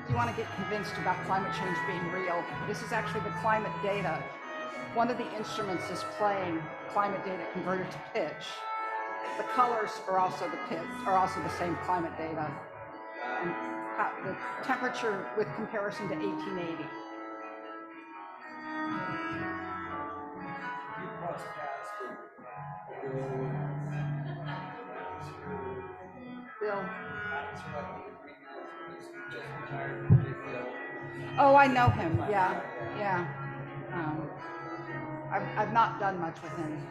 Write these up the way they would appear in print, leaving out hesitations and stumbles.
If you want to get convinced about climate change being real, this is actually the climate data. One of the instruments is playing climate data converted to pitch. The colors are also the same climate data. And the temperature with comparison to 1880. Bill. Oh, I know him. Yeah. I've not done much with him.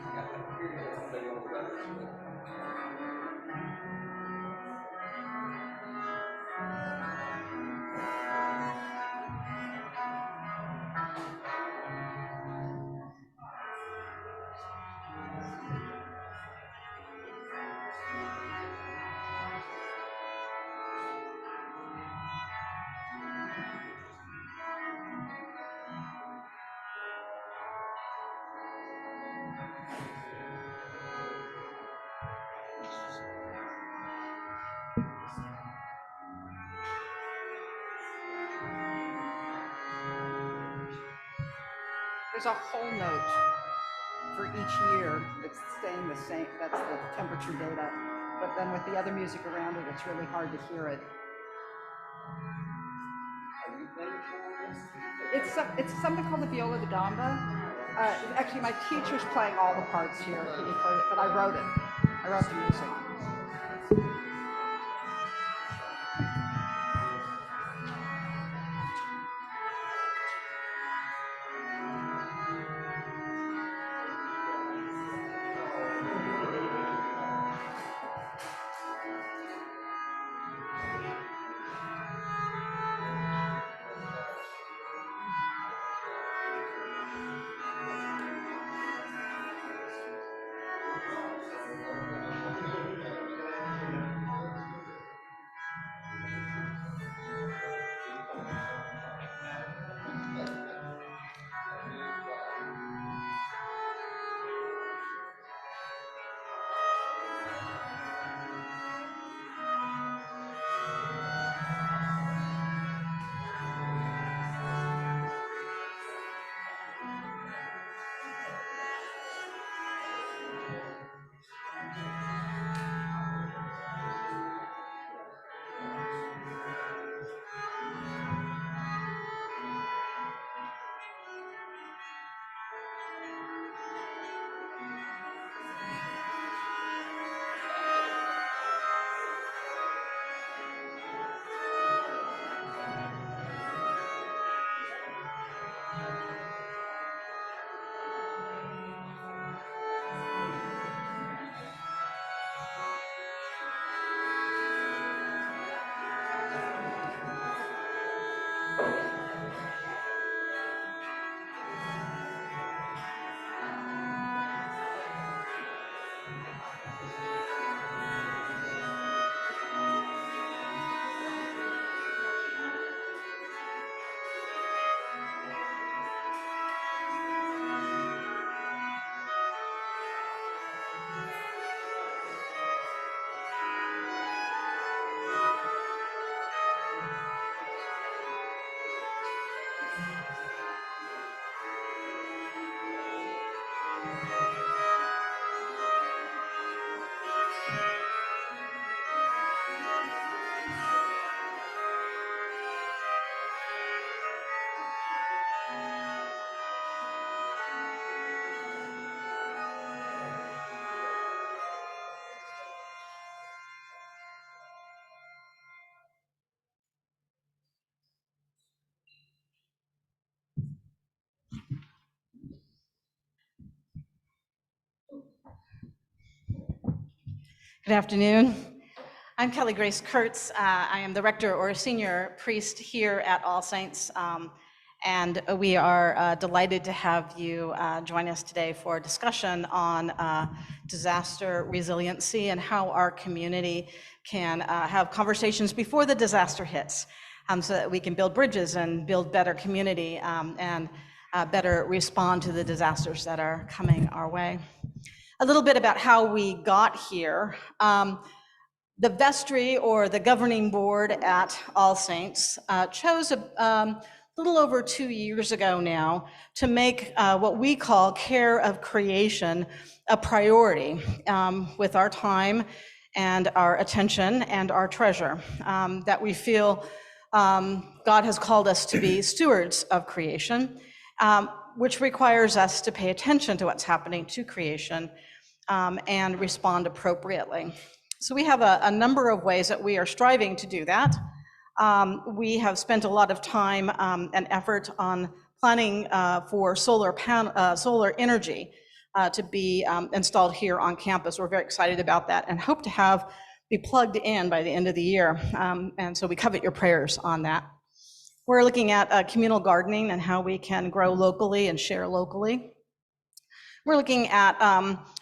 There's a whole note for each year that's staying the same. That's the temperature data. But then with the other music around it, it's really hard to hear it. It's something called the viola da gamba. Actually, my teacher's playing all the parts here, but I wrote it. I wrote the music. Good afternoon. I'm Kelly Grace Kurtz. I am the rector or senior priest here at All Saints, and we are delighted to have you join us today for a discussion on disaster resiliency and how our community can have conversations before the disaster hits, so that we can build bridges and build better community and better respond to the disasters that are coming our way. A little bit about how we got here. The vestry, or the governing board at All Saints, chose a little over 2 years ago now to make what we call care of creation a priority with our time and our attention and our treasure, that we feel God has called us to be stewards of creation, which requires us to pay attention to what's happening to creation and respond appropriately. So we have a number of ways that we are striving to do that. We have spent a lot of time and effort on planning for solar energy to be installed here on campus. We're very excited about that and hope to be plugged in by the end of the year. And so we covet your prayers on that. We're looking at communal gardening and how we can grow locally and share locally. We're looking at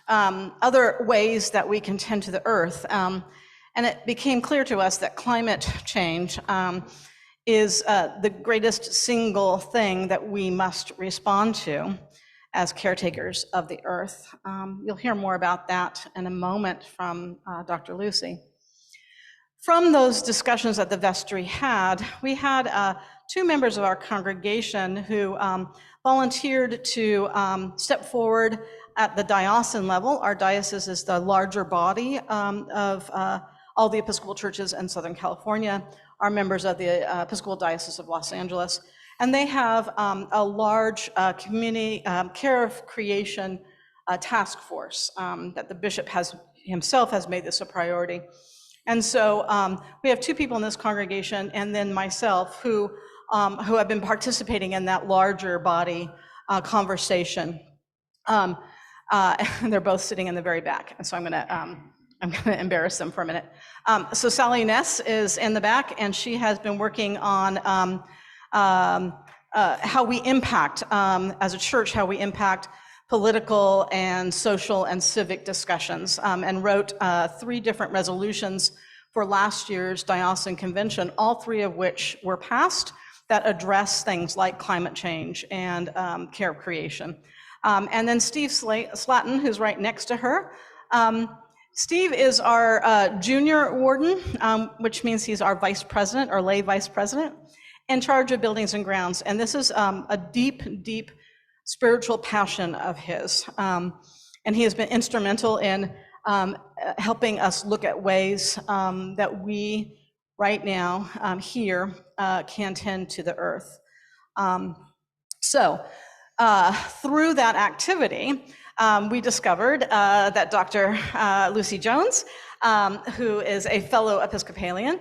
other ways that we can tend to the earth. And it became clear to us that climate change is the greatest single thing that we must respond to as caretakers of the earth. You'll hear more about that in a moment from Dr. Lucy. From those discussions that the vestry had, we had 2 members of our congregation who volunteered to step forward at the diocesan level. Our diocese is the larger body of all the Episcopal churches in Southern California, are members of the Episcopal Diocese of Los Angeles. And they have a large community care of creation task force that the bishop himself has made this a priority. And so we have 2 people in this congregation, and then myself, who have been participating in that larger body conversation. They're both sitting in the very back, and so I'm gonna embarrass them for a minute. So Sally Ness is in the back, and she has been working on how we impact, as a church, how we impact political and social and civic discussions, and wrote 3 different resolutions for last year's diocesan convention, all 3 of which were passed, that address things like climate change and care of creation. And then Steve Slatton, who's right next to her. Steve is our junior warden, which means he's our vice president, or lay vice president, in charge of buildings and grounds. And this is a deep, deep spiritual passion of his. And he has been instrumental in helping us look at ways that we right now here can tend to the earth. So through that activity, we discovered that Dr. Lucy Jones, who is a fellow Episcopalian,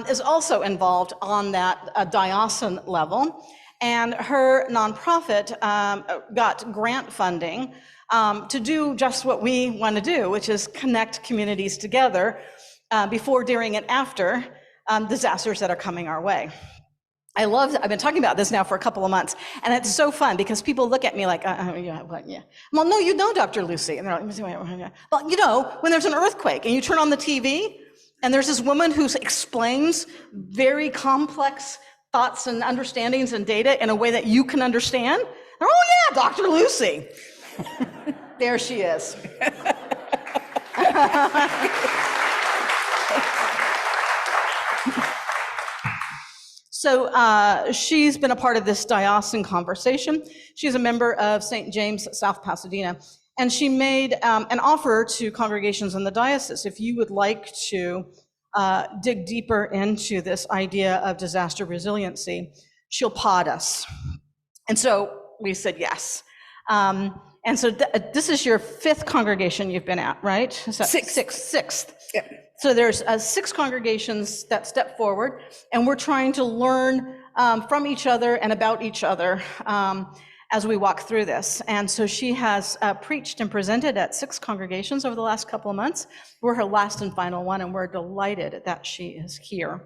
is also involved on that diocesan level. And her nonprofit got grant funding to do just what we want to do, which is connect communities together before, during, and after disasters that are coming our way. I've been talking about this now for a couple of months, and it's so fun because people look at me like, yeah, what, yeah. Well, no, you know, Dr. Lucy. And they're like, well, you know, when there's an earthquake and you turn on the TV and there's this woman who explains very complex thoughts and understandings and data in a way that you can understand. Oh yeah, Dr. Lucy. There she is. So she's been a part of this diocesan conversation. She's a member of St. James, South Pasadena, and she made an offer to congregations in the diocese. If you would like to dig deeper into this idea of disaster resiliency, she'll pod us. And so we said yes. And so this is your 5th congregation you've been at, right? Sixth. Yeah. So there's 6 congregations that step forward, and we're trying to learn from each other and about each other as we walk through this. And so she has preached and presented at 6 congregations over the last couple of months. We're her last and final one, and we're delighted that she is here.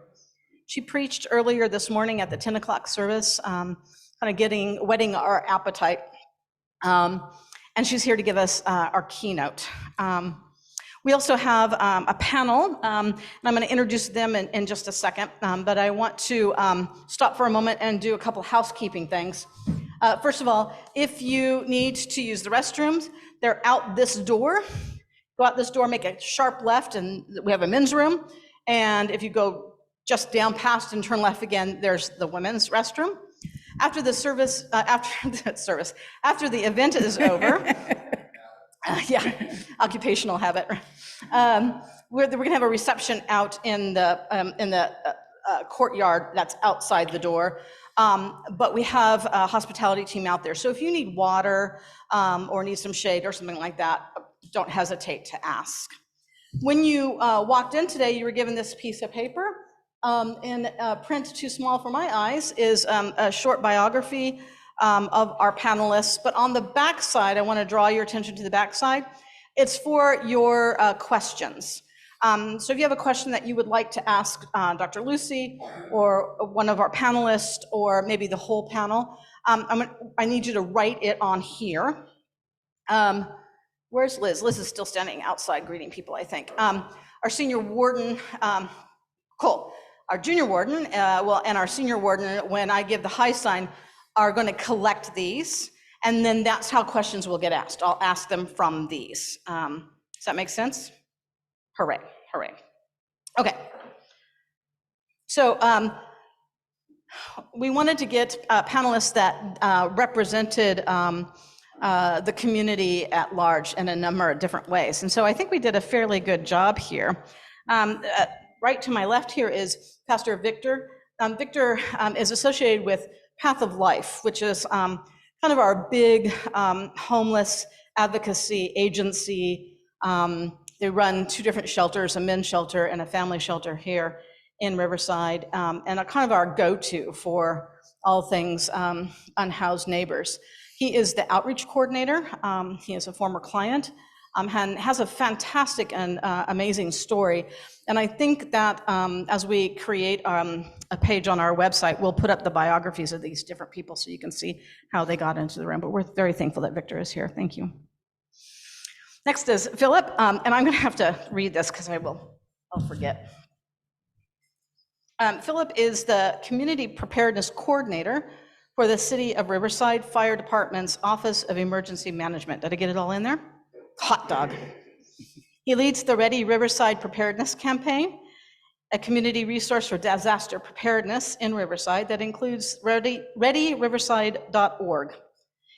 She preached earlier this morning at the 10 o'clock service, kind of whetting our appetite. And she's here to give us our keynote. We also have a panel, and I'm going to introduce them in just a second, but I want to stop for a moment and do a couple housekeeping things. First of all, if you need to use the restrooms, they're out this door. Go out this door, make a sharp left, and we have a men's room. And if you go just down past and turn left again, there's the women's restroom. After the service, after the event is over, occupational habit. We're gonna have a reception out in the courtyard that's outside the door. But we have a hospitality team out there. So if you need water or need some shade or something like that, don't hesitate to ask. When you walked in today, you were given this piece of paper. In print too small for my eyes is a short biography of our panelists. But on the back side, I want to draw your attention to the back side. It's for your questions. So if you have a question that you would like to ask Dr. Lucy or one of our panelists or maybe the whole panel, I need you to write it on here. Where's Liz? Liz is still standing outside greeting people, I think. Our senior warden, cool. Our junior warden, and our senior warden, when I give the high sign, are going to collect these, and then that's how questions will get asked. I'll ask them from these. Does that make sense? Hooray, hooray. Okay. So we wanted to get panelists that represented the community at large in a number of different ways. And so I think we did a fairly good job here. Right to my left here is Pastor Victor. Victor is associated with Path of Life, which is kind of our big homeless advocacy agency. They run 2 different shelters, a men's shelter and a family shelter here in Riverside, and are kind of our go-to for all things unhoused neighbors. He is the outreach coordinator. He is a former client and has a fantastic and amazing story. And I think that as we create a page on our website, we'll put up the biographies of these different people so you can see how they got into the room. But we're very thankful that Victor is here. Thank you. Next is Philip, and I'm going to have to read this because I'll forget. Philip is the Community Preparedness Coordinator for the City of Riverside Fire Department's Office of Emergency Management. Did I get it all in there? Hot dog. He leads the Ready Riverside Preparedness Campaign, a community resource for disaster preparedness in Riverside that includes readyriverside.org,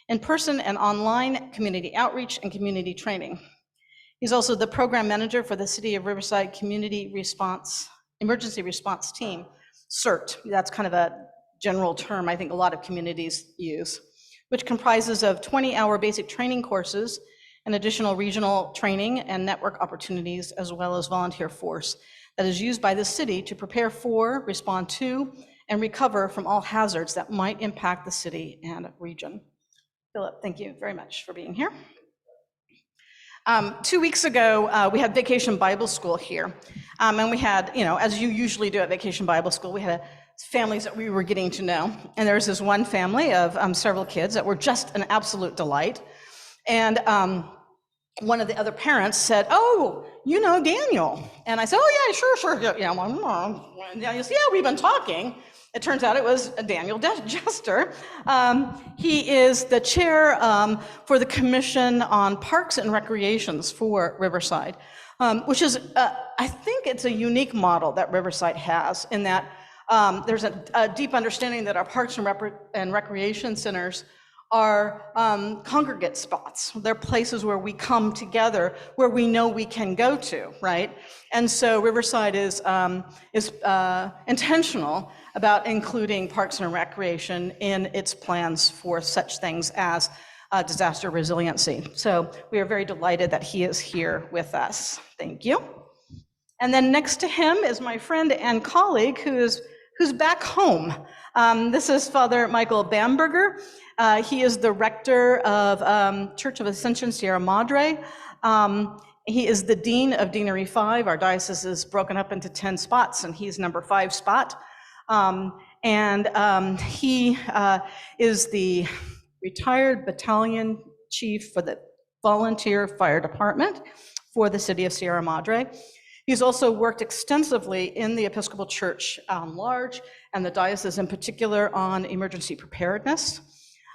in-person and online community outreach and community training. He's also the program manager for the City of Riverside Emergency Response Team, CERT. That's kind of a general term I think a lot of communities use, which comprises of 20-hour basic training courses and additional regional training and network opportunities, as well as volunteer force that is used by the city to prepare for, respond to, and recover from all hazards that might impact the city and region. Philip, thank you very much for being here. 2 weeks ago, we had Vacation Bible School here. And we had, as you usually do at Vacation Bible School, we had families that we were getting to know. And there was this one family of several kids that were just an absolute delight. And one of the other parents said, "Oh, you know Daniel." And I said, "Oh yeah, sure. Yeah, Daniel said, "Yeah, we've been talking." It turns out it was Daniel Jester. He is the chair for the Commission on Parks and Recreations for Riverside, which is, I think it's a unique model that Riverside has in that there's a deep understanding that our parks and recreation centers are congregate spots. They're places where we come together, where we know we can go to, right? And so Riverside is intentional about including parks and recreation in its plans for such things as disaster resiliency. So we are very delighted that he is here with us. Thank you. And then next to him is my friend and colleague who's back home. This is Father Michael Bamberger. He is the rector of Church of Ascension Sierra Madre. He is the dean of Deanery 5. Our diocese is broken up into 10 spots, and he's number 5 spot. He is the retired battalion chief for the volunteer fire department for the city of Sierra Madre. He's also worked extensively in the Episcopal Church large and the diocese in particular on emergency preparedness.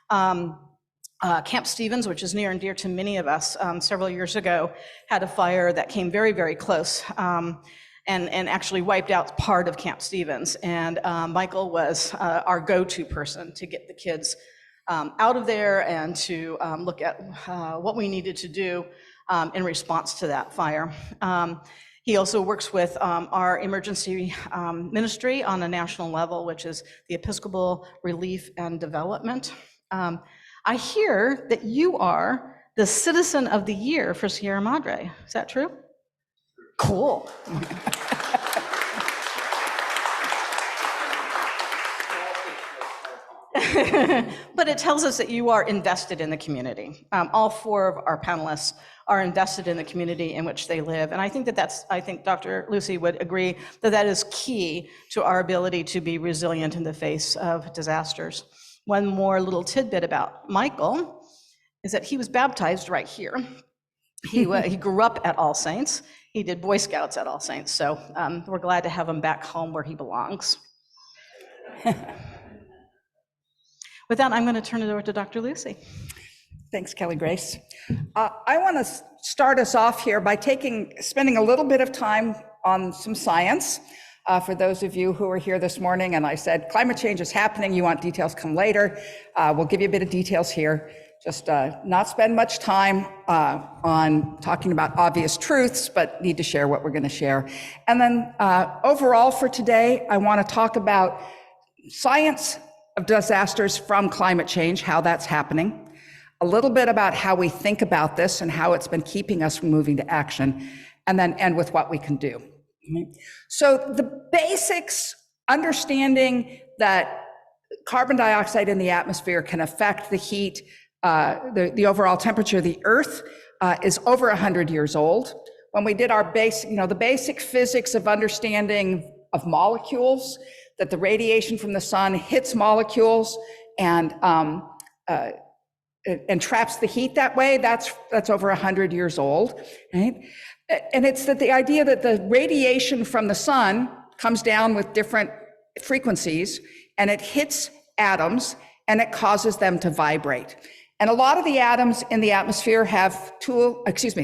Camp Stevens, which is near and dear to many of us, several years ago, had a fire that came very, very close and actually wiped out part of Camp Stevens. And Michael was our go-to person to get the kids out of there and to look at what we needed to do in response to that fire. He also works with our emergency ministry on a national level, which is the Episcopal Relief and Development. I hear that you are the Citizen of the Year for Sierra Madre. Is that true? Cool. But it tells us that you are invested in the community. All four of our panelists are invested in the community in which they live. And I think I think Dr. Lucy would agree that that is key to our ability to be resilient in the face of disasters. One more little tidbit about Michael is that he was baptized right here. He grew up at All Saints. He did Boy Scouts at All Saints. So we're glad to have him back home where he belongs. With that, I'm going to turn it over to Dr. Lucy. Thanks, Kelly Grace. I want to start us off here by spending a little bit of time on some science. For those of you who are here this morning, and I said, climate change is happening, you want details, come later. We'll give you a bit of details here. Just not spend much time on talking about obvious truths, but need to share what we're going to share. And then overall for today, I want to talk about science of disasters from climate change, how that's happening, a little bit about how we think about this and how it's been keeping us from moving to action, and then end with what we can do. So the basics, understanding that carbon dioxide in the atmosphere can affect the heat, the overall temperature of the Earth is over 100 years old. When we did our the basic physics of understanding of molecules, that the radiation from the sun hits molecules and traps the heat that way, that's over 100 years old, right? And it's that the idea that the radiation from the sun comes down with different frequencies and it hits atoms and it causes them to vibrate. And a lot of the atoms in the atmosphere have a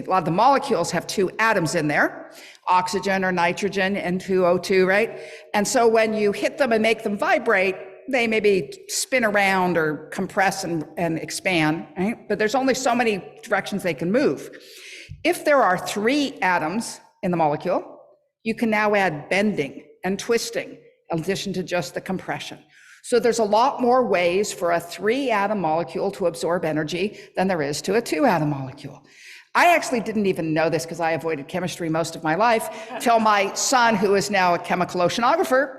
lot of the molecules have two atoms in there, oxygen or nitrogen and O2, right? And so when you hit them and make them vibrate, they maybe spin around or compress and expand, right? But there's only so many directions they can move. If there are three atoms in the molecule, you can now add bending and twisting in addition to just the compression. So there's a lot more ways for a 3-atom molecule to absorb energy than there is to a 2-atom molecule. I actually didn't even know this because I avoided chemistry most of my life till my son, who is now a chemical oceanographer,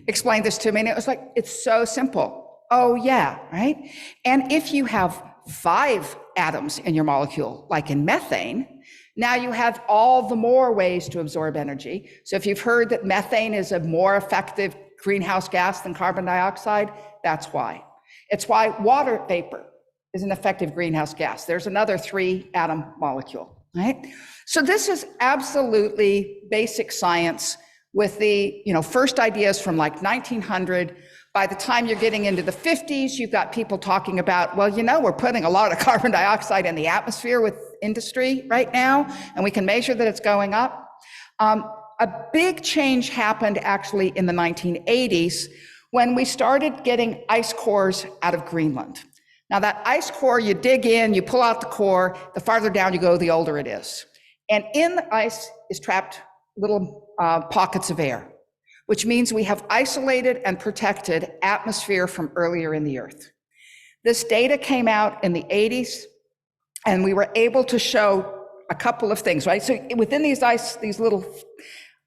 explained this to me, and it was like, it's so simple. Oh yeah, right? And if you have 5 atoms in your molecule, like in methane, now you have all the more ways to absorb energy. So if you've heard that methane is a more effective greenhouse gas than carbon dioxide, that's why. It's why water vapor is an effective greenhouse gas. There's another 3-atom molecule, right? So this is absolutely basic science with the first ideas from like 1900. By the time you're getting into the 50s, you've got people talking about, well, we're putting a lot of carbon dioxide in the atmosphere with industry right now, and we can measure that it's going up. A big change happened actually in the 1980s when we started getting ice cores out of Greenland. Now that ice core, you dig in, you pull out the core, the farther down you go, the older it is. And in the ice is trapped little pockets of air, which means we have isolated and protected atmosphere from earlier in the Earth. This data came out in the 80s, and we were able to show a couple of things, right? So within these little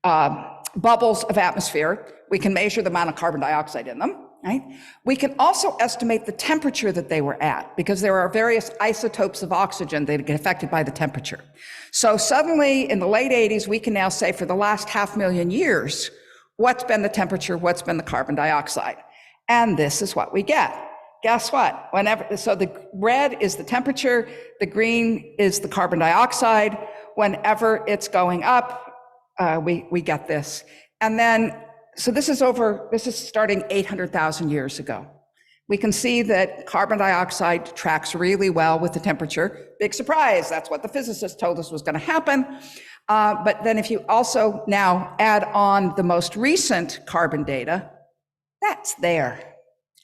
bubbles of atmosphere, we can measure the amount of carbon dioxide in them, right? We can also estimate the temperature that they were at, because there are various isotopes of oxygen that get affected by the temperature. So suddenly in the late 80s, we can now say for the last 500,000 years, what's been the temperature, what's been the carbon dioxide? And this is what we get. Guess what? So the red is the temperature, the green is the carbon dioxide. Whenever it's going up, we get this. And then, so this is starting 800,000 years ago. we can see that carbon dioxide tracks really well with the temperature. Big surprise, that's what the physicists told us was going to happen. But then if you also now add on the most recent carbon data, that's there,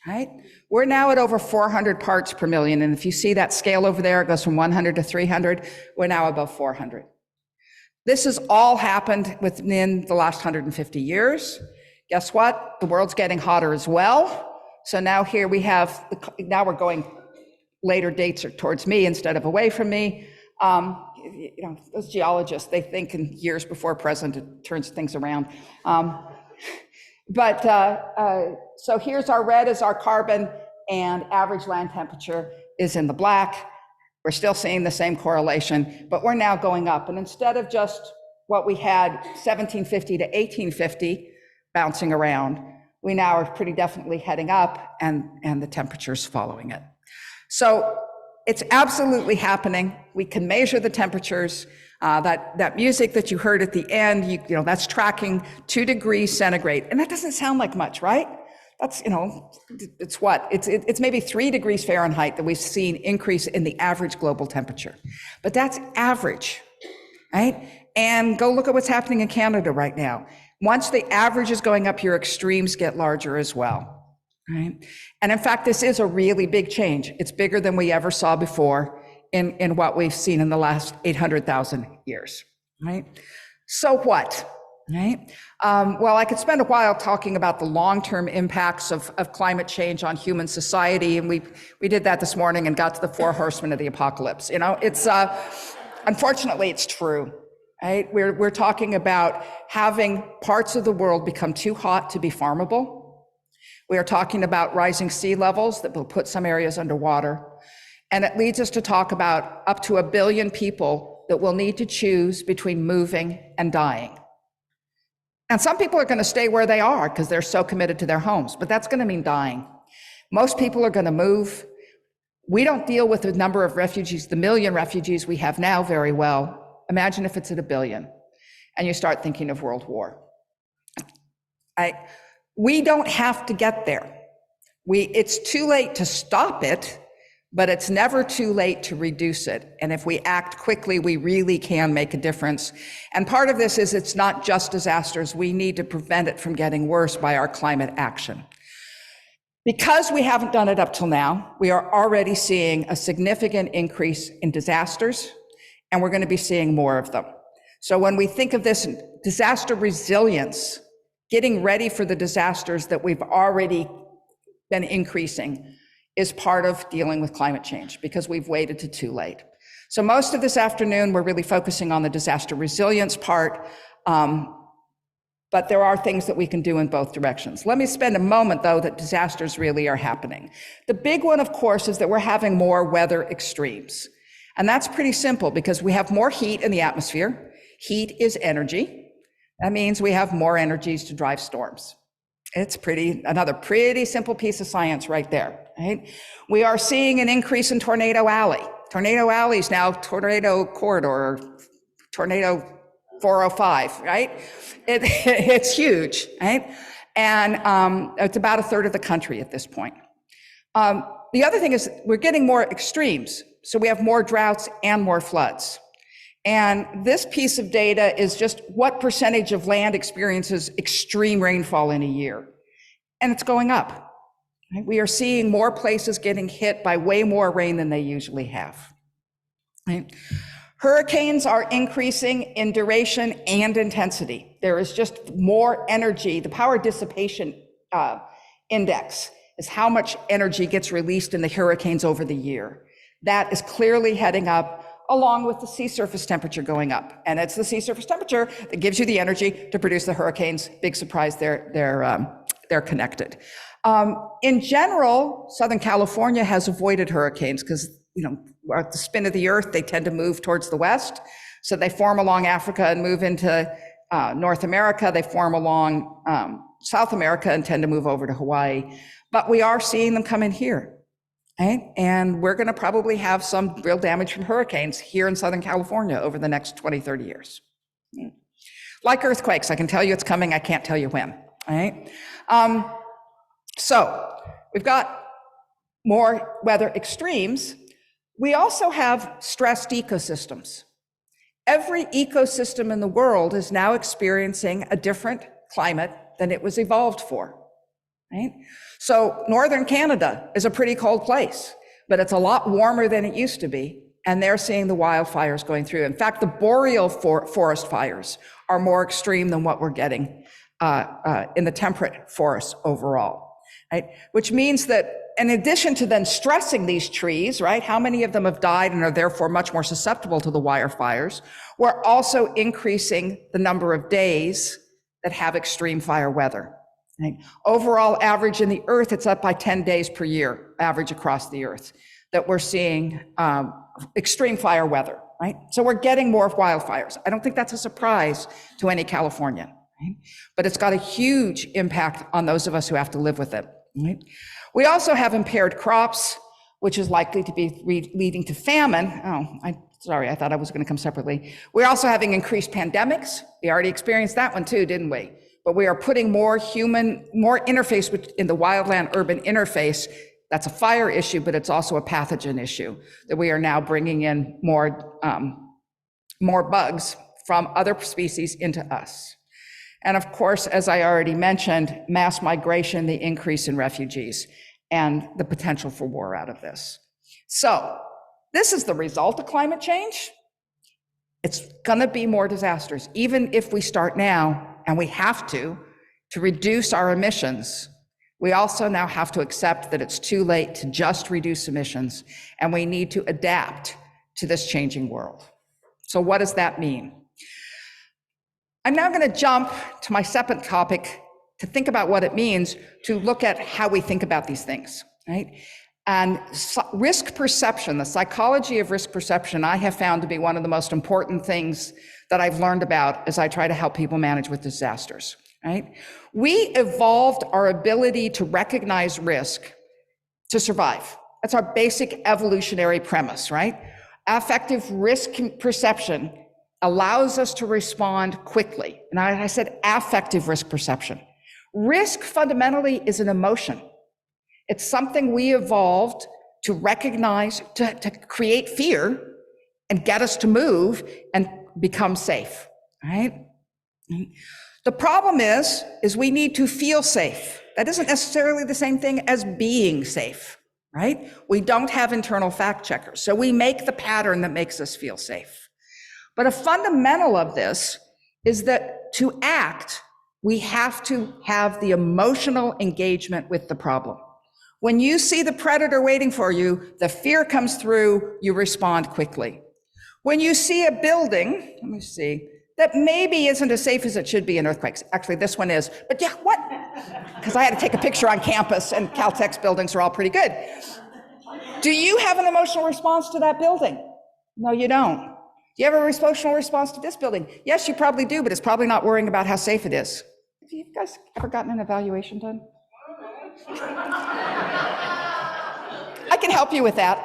right? We're now at over 400 parts per million. And if you see that scale over there, it goes from 100 to 300. We're now above 400. This has all happened within the last 150 years. Guess what? The world's getting hotter as well. So now here we have, now we're going, later dates are towards me instead of away from me. You know, those geologists, they think in years before present, it turns things around. So here's our red is our carbon, and average land temperature is in the black. We're still seeing the same correlation, but we're now going up. And instead of just what we had 1750 to 1850 bouncing around, we now are pretty definitely heading up, and the temperature's following it. So it's absolutely happening. We can measure the temperatures. That music that you heard at the end, you know, that's tracking 2 degrees centigrade. And that doesn't sound like much, right? That's, you know, it's what? It's maybe 3 degrees Fahrenheit that we've seen increase in the average global temperature. But that's average, right? And go look at what's happening in Canada right now. Once the average is going up, your extremes get larger as well, right? And in fact, this is a really big change. It's bigger than we ever saw before in what we've seen in the last 800,000 years, right? So what, right? Well, I could spend a while talking about the long-term impacts of climate change on human society, and we did that this morning and got to the 4 horsemen of the apocalypse. You know, it's, unfortunately, it's true. Right? We're talking about having parts of the world become too hot to be farmable. We are talking about rising sea levels that will put some areas underwater. And it leads us to talk about up to 1 billion people that will need to choose between moving and dying. And some people are going to stay where they are because they're so committed to their homes, but that's going to mean dying. Most people are going to move. We don't deal with the number of refugees, the 1 million refugees we have now very well. Imagine if it's at 1 billion and you start thinking of world war. We don't have to get there. It's too late to stop it, but it's never too late to reduce it. And if we act quickly, we really can make a difference. And part of this is it's not just disasters. We need to prevent it from getting worse by our climate action. Because we haven't done it up till now, we are already seeing a significant increase in disasters, and we're going to be seeing more of them. So when we think of this disaster resilience, getting ready for the disasters that we've already been increasing is part of dealing with climate change because we've waited to too late. So most of this afternoon, we're really focusing on the disaster resilience part, but there are things that we can do in both directions. Let me spend a moment, though, that disasters really are happening. The big one, of course, is that we're having more weather extremes. And that's pretty simple because we have more heat in the atmosphere. Heat is energy. That means we have more energies to drive storms. It's another pretty simple piece of science right there, right? We are seeing an increase in Tornado Alley. Tornado Alley is now Tornado Corridor, Tornado 405, right? It's huge, right? And it's about 1/3 of the country at this point. The other thing is we're getting more extremes. So we have more droughts and more floods. And this piece of data is just what percentage of land experiences extreme rainfall in a year. And it's going up. Right? We are seeing more places getting hit by way more rain than they usually have. Right? Hurricanes are increasing in duration and intensity. There is just more energy. The power dissipation index is how much energy gets released in the hurricanes over the year. That is clearly heading up along with the sea surface temperature going up. And it's the sea surface temperature that gives you the energy to produce the hurricanes. Big surprise, they're connected. In general, Southern California has avoided hurricanes because, you know, at the spin of the earth, they tend to move towards the west. So they form along Africa and move into North America. They form along South America and tend to move over to Hawaii. But we are seeing them come in here. Right? And we're going to probably have some real damage from hurricanes here in Southern California over the next 20, 30 years. Like earthquakes, I can tell you it's coming, I can't tell you when. Right? So we've got more weather extremes, we also have stressed ecosystems. Every ecosystem in the world is now experiencing a different climate than it was evolved for, right? So northern Canada is a pretty cold place, but it's a lot warmer than it used to be, and they're seeing the wildfires going through. In fact, the boreal forest fires are more extreme than what we're getting in the temperate forests overall, right? Which means that in addition to then stressing these trees, right, how many of them have died and are therefore much more susceptible to the wildfires, we're also increasing the number of days that have extreme fire weather. Right? Overall average in the earth, it's up by 10 days per year, average across the earth, that we're seeing extreme fire weather, right? So we're getting more wildfires. I don't think that's a surprise to any Californian, right? But it's got a huge impact on those of us who have to live with it, right? We also have impaired crops, which is likely to be leading to famine. Sorry, I thought I was going to come separately. We're also having increased pandemics. We already experienced that one too, didn't we? But we are putting more interface in the wildland-urban interface. That's a fire issue, but it's also a pathogen issue, that we are now bringing in more bugs from other species into us. And of course, as I already mentioned, mass migration, the increase in refugees, and the potential for war out of this. So this is the result of climate change. It's gonna be more disasters, even if we start now, and we have to reduce our emissions. We also now have to accept that it's too late to just reduce emissions, and we need to adapt to this changing world. So what does that mean? I'm now going to jump to my second topic to think about what it means to look at how we think about these things, right? And risk perception, the psychology of risk perception, I have found to be one of the most important things that I've learned about as I try to help people manage with disasters, right? We evolved our ability to recognize risk to survive. That's our basic evolutionary premise, right? Affective risk perception allows us to respond quickly. And I said affective risk perception. Risk fundamentally is an emotion. It's something we evolved to recognize, to create fear and get us to move and become safe, right? The problem is we need to feel safe. That isn't necessarily the same thing as being safe, right? We don't have internal fact checkers, so we make the pattern that makes us feel safe. But a fundamental of this is that to act, we have to have the emotional engagement with the problem. When you see the predator waiting for you, the fear comes through, you respond quickly. When you see a building, let me see, that maybe isn't as safe as it should be in earthquakes. Actually, this one is, but yeah, what? Because I had to take a picture on campus and Caltech's buildings are all pretty good. Do you have an emotional response to that building? No, you don't. Do you have an emotional response to this building? Yes, you probably do, but it's probably not worrying about how safe it is. Have you guys ever gotten an evaluation done? I can help you with that.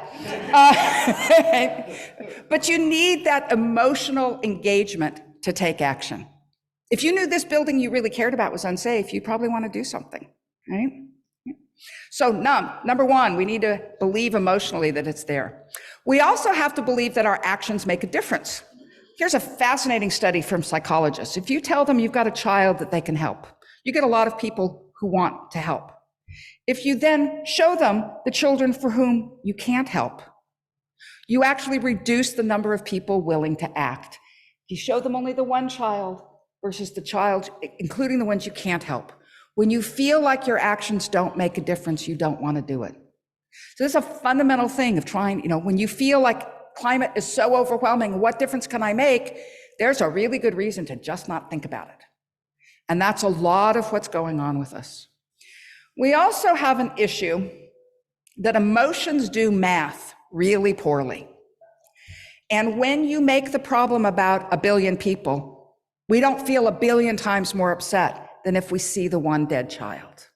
But you need that emotional engagement to take action. If you knew this building you really cared about was unsafe, you'd probably want to do something, right? So number one, we need to believe emotionally that it's there. We also have to believe that our actions make a difference. Here's a fascinating study from psychologists. If you tell them you've got a child that they can help, you get a lot of people who want to help. If you then show them the children for whom you can't help, you actually reduce the number of people willing to act. If you show them only the one child versus the child, including the ones you can't help, when you feel like your actions don't make a difference, you don't want to do it. So this is a fundamental thing of trying, when you feel like climate is so overwhelming, what difference can I make? There's a really good reason to just not think about it. And that's a lot of what's going on with us. We also have an issue that emotions do math really poorly. And when you make the problem about a billion people, we don't feel a billion times more upset than if we see the one dead child.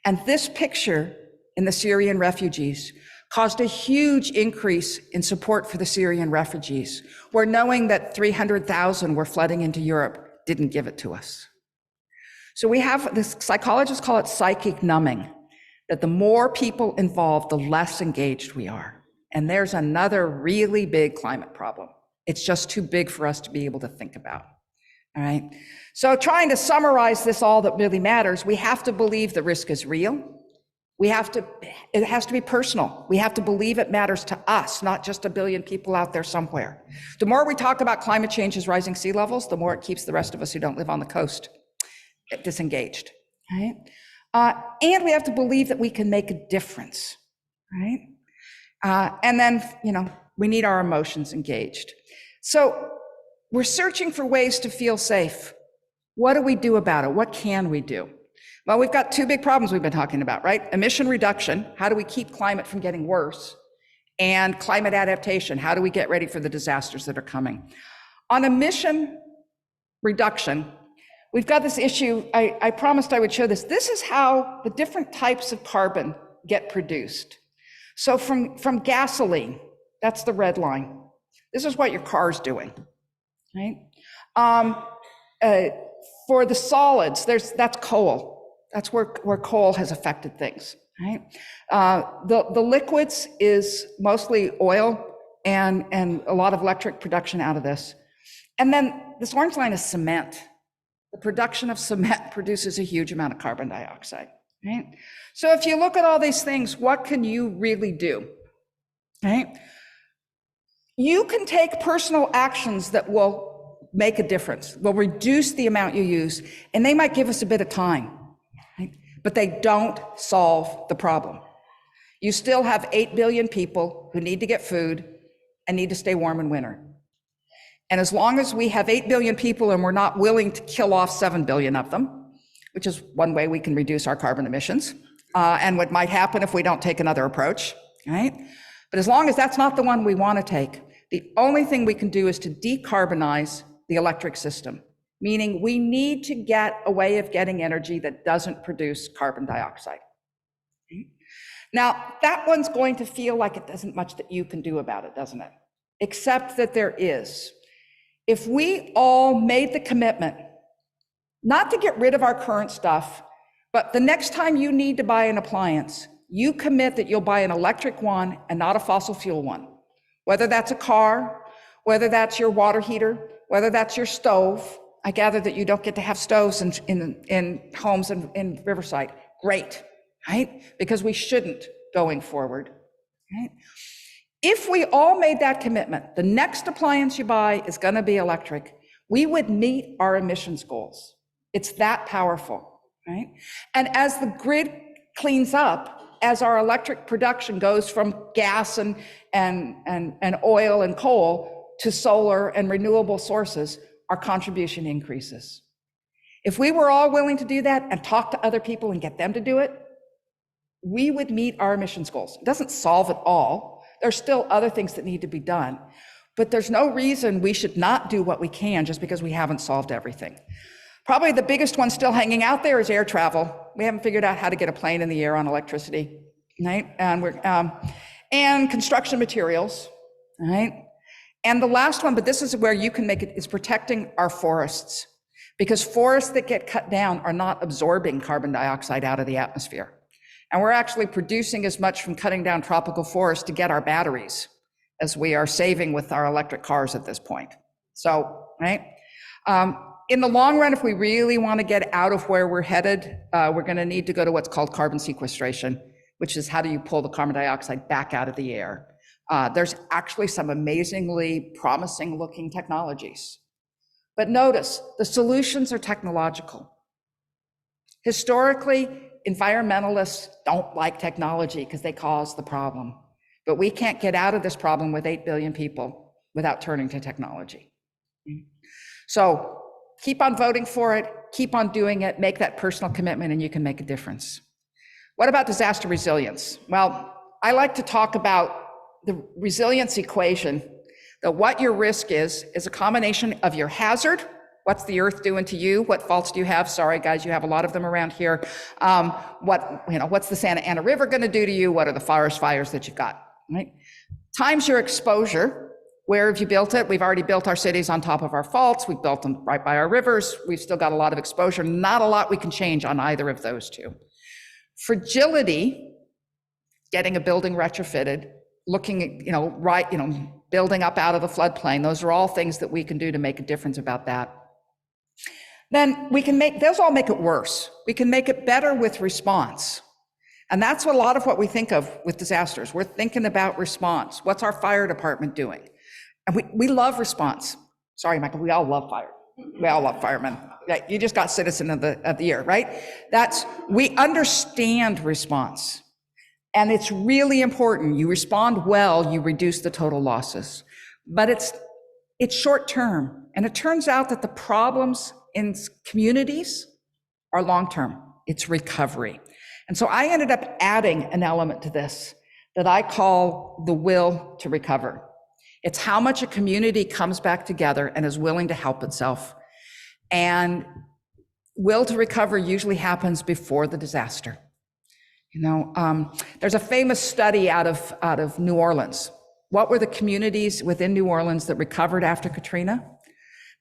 And this picture in the Syrian refugees caused a huge increase in support for the Syrian refugees, where knowing that 300,000 were flooding into Europe didn't give it to us. So we have, this psychologists call it psychic numbing, that the more people involved, the less engaged we are. And there's another really big climate problem. It's just too big for us to be able to think about. All right. So trying to summarize this all that really matters, we have to believe the risk is real. It has to be personal. We have to believe it matters to us, not just a billion people out there somewhere. The more we talk about climate change as rising sea levels, the more it keeps the rest of us who don't live on the coast disengaged, right? And we have to believe that we can make a difference, right? And then, we need our emotions engaged. So we're searching for ways to feel safe. What do we do about it? What can we do? Well, we've got two big problems we've been talking about, right? Emission reduction, how do we keep climate from getting worse? And climate adaptation, how do we get ready for the disasters that are coming? On emission reduction, we've got this issue, I promised I would show this. This is how the different types of carbon get produced. So from gasoline, that's the red line. This is what your car's doing, right? For the solids, that's coal. That's where coal has affected things, right? The liquids is mostly oil and a lot of electric production out of this. And then this orange line is cement. The production of cement produces a huge amount of carbon dioxide, right? So if you look at all these things, what can you really do, right? You can take personal actions that will make a difference, will reduce the amount you use, and they might give us a bit of time. But they don't solve the problem. You still have 8 billion people who need to get food and need to stay warm in winter. And as long as we have 8 billion people and we're not willing to kill off 7 billion of them, which is one way we can reduce our carbon emissions, and what might happen if we don't take another approach, right? But as long as that's not the one we want to take, the only thing we can do is to decarbonize the electric system. Meaning we need to get a way of getting energy that doesn't produce carbon dioxide. Now, that one's going to feel like it isn't much that you can do about it, doesn't it? Except that there is. If we all made the commitment not to get rid of our current stuff, but the next time you need to buy an appliance, you commit that you'll buy an electric one and not a fossil fuel one. Whether that's a car, whether that's your water heater, whether that's your stove. I gather that you don't get to have stoves in homes in Riverside. Great, right? Because we shouldn't going forward, right? If we all made that commitment, the next appliance you buy is gonna be electric, we would meet our emissions goals. It's that powerful, right? And as the grid cleans up, as our electric production goes from gas and oil and coal to solar and renewable sources, our contribution increases. If we were all willing to do that and talk to other people and get them to do it, we would meet our emissions goals. It doesn't solve it all. There's still other things that need to be done, but there's no reason we should not do what we can just because we haven't solved everything. Probably the biggest one still hanging out there is air travel. We haven't figured out how to get a plane in the air on electricity, right? And construction materials, right? And the last one, but this is where you can make it, is protecting our forests. Because forests that get cut down are not absorbing carbon dioxide out of the atmosphere. And we're actually producing as much from cutting down tropical forests to get our batteries as we are saving with our electric cars at this point. So, right? In the long run, if we really want to get out of where we're headed, we're going to need to go to what's called carbon sequestration, which is how do you pull the carbon dioxide back out of the air? There's actually some amazingly promising looking technologies. But notice, the solutions are technological. Historically, environmentalists don't like technology because they cause the problem. But we can't get out of this problem with 8 billion people without turning to technology. So keep on voting for it, keep on doing it, make that personal commitment, and you can make a difference. What about disaster resilience? Well, I like to talk about the resilience equation, that what your risk is a combination of your hazard, what's the earth doing to you, what faults do you have? Sorry guys, you have a lot of them around here. What's the Santa Ana River gonna do to you? What are the forest fires that you've got, right? Times your exposure, where have you built it? We've already built our cities on top of our faults, we've built them right by our rivers, we've still got a lot of exposure, not a lot we can change on either of those two. Fragility, getting a building retrofitted, looking at, building up out of the floodplain. Those are all things that we can do to make a difference about that. Then those all make it worse. We can make it better with response. And that's what a lot of what we think of with disasters. We're thinking about response. What's our fire department doing? And we love response. Sorry, Michael, we all love fire. We all love firemen. Right? You just got Citizen of the Year, right? We understand response. And it's really important. You respond well, you reduce the total losses. But it's short term. And it turns out that the problems in communities are long term. It's recovery. And so I ended up adding an element to this that I call the will to recover. It's how much a community comes back together and is willing to help itself. And will to recover usually happens before the disaster. There's a famous study out of New Orleans. What were the communities within New Orleans that recovered after Katrina?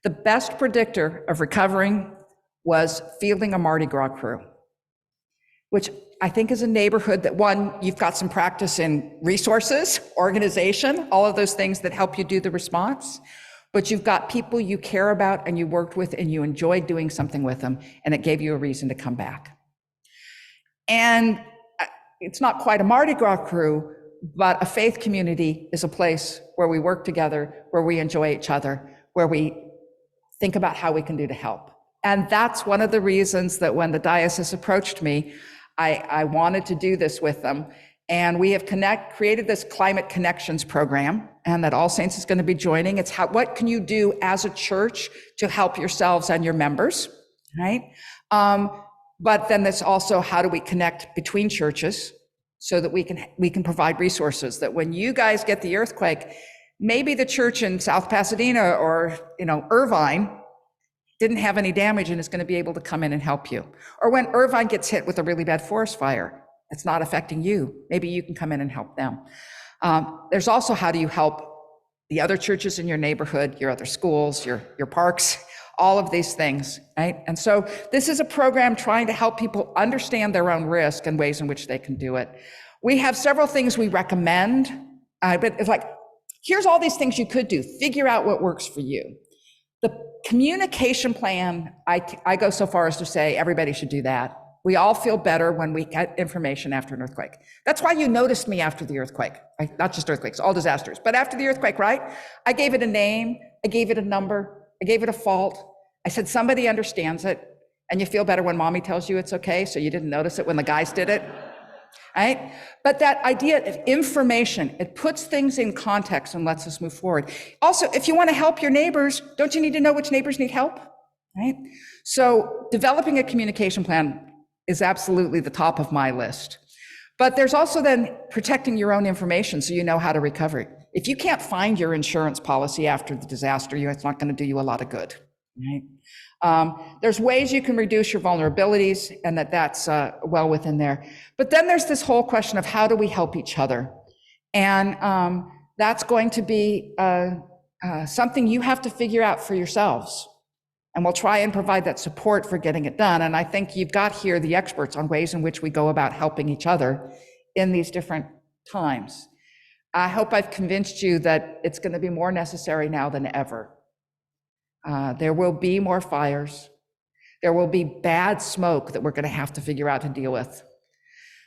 The best predictor of recovering was fielding a Mardi Gras crew, which I think is a neighborhood that, one, you've got some practice in resources, organization, all of those things that help you do the response, but you've got people you care about and you worked with and you enjoyed doing something with them, and it gave you a reason to come back. And it's not quite a Mardi Gras crew, but a faith community is a place where we work together, where we enjoy each other, where we think about how we can do to help. And that's one of the reasons that when the diocese approached me, I wanted to do this with them. And we have created this Climate Connections program, and that All Saints is going to be joining. It's what can you do as a church to help yourselves and your members, right? But then there's also how do we connect between churches so that we can provide resources that when you guys get the earthquake, maybe the church in South Pasadena or Irvine didn't have any damage and is going to be able to come in and help you. Or when Irvine gets hit with a really bad forest fire, it's not affecting you. Maybe you can come in and help them. There's also how do you help the other churches in your neighborhood, your other schools, your parks, all of these things, right? And so this is a program trying to help people understand their own risk and ways in which they can do it. We have several things we recommend, but it's like, here's all these things you could do. Figure out what works for you. The communication plan, I go so far as to say everybody should do that. We all feel better when we get information after an earthquake. That's why you noticed me after the earthquake, right? Not just earthquakes, all disasters, but after the earthquake, right? I gave it a name, I gave it a number, I gave it a fault. I said, somebody understands it, and you feel better when mommy tells you it's okay, so you didn't notice it when the guys did it, right? But that idea of information, it puts things in context and lets us move forward. Also, if you want to help your neighbors, don't you need to know which neighbors need help, right? So developing a communication plan is absolutely the top of my list. But there's also then protecting your own information so you know how to recover. If you can't find your insurance policy after the disaster, it's not going to do you a lot of good, right? There's ways you can reduce your vulnerabilities, and that's well within there. But then there's this whole question of how do we help each other? And that's going to be something you have to figure out for yourselves. And we'll try and provide that support for getting it done. And I think you've got here the experts on ways in which we go about helping each other in these different times. I hope I've convinced you that it's going to be more necessary now than ever. There will be more fires. There will be bad smoke that we're going to have to figure out to deal with.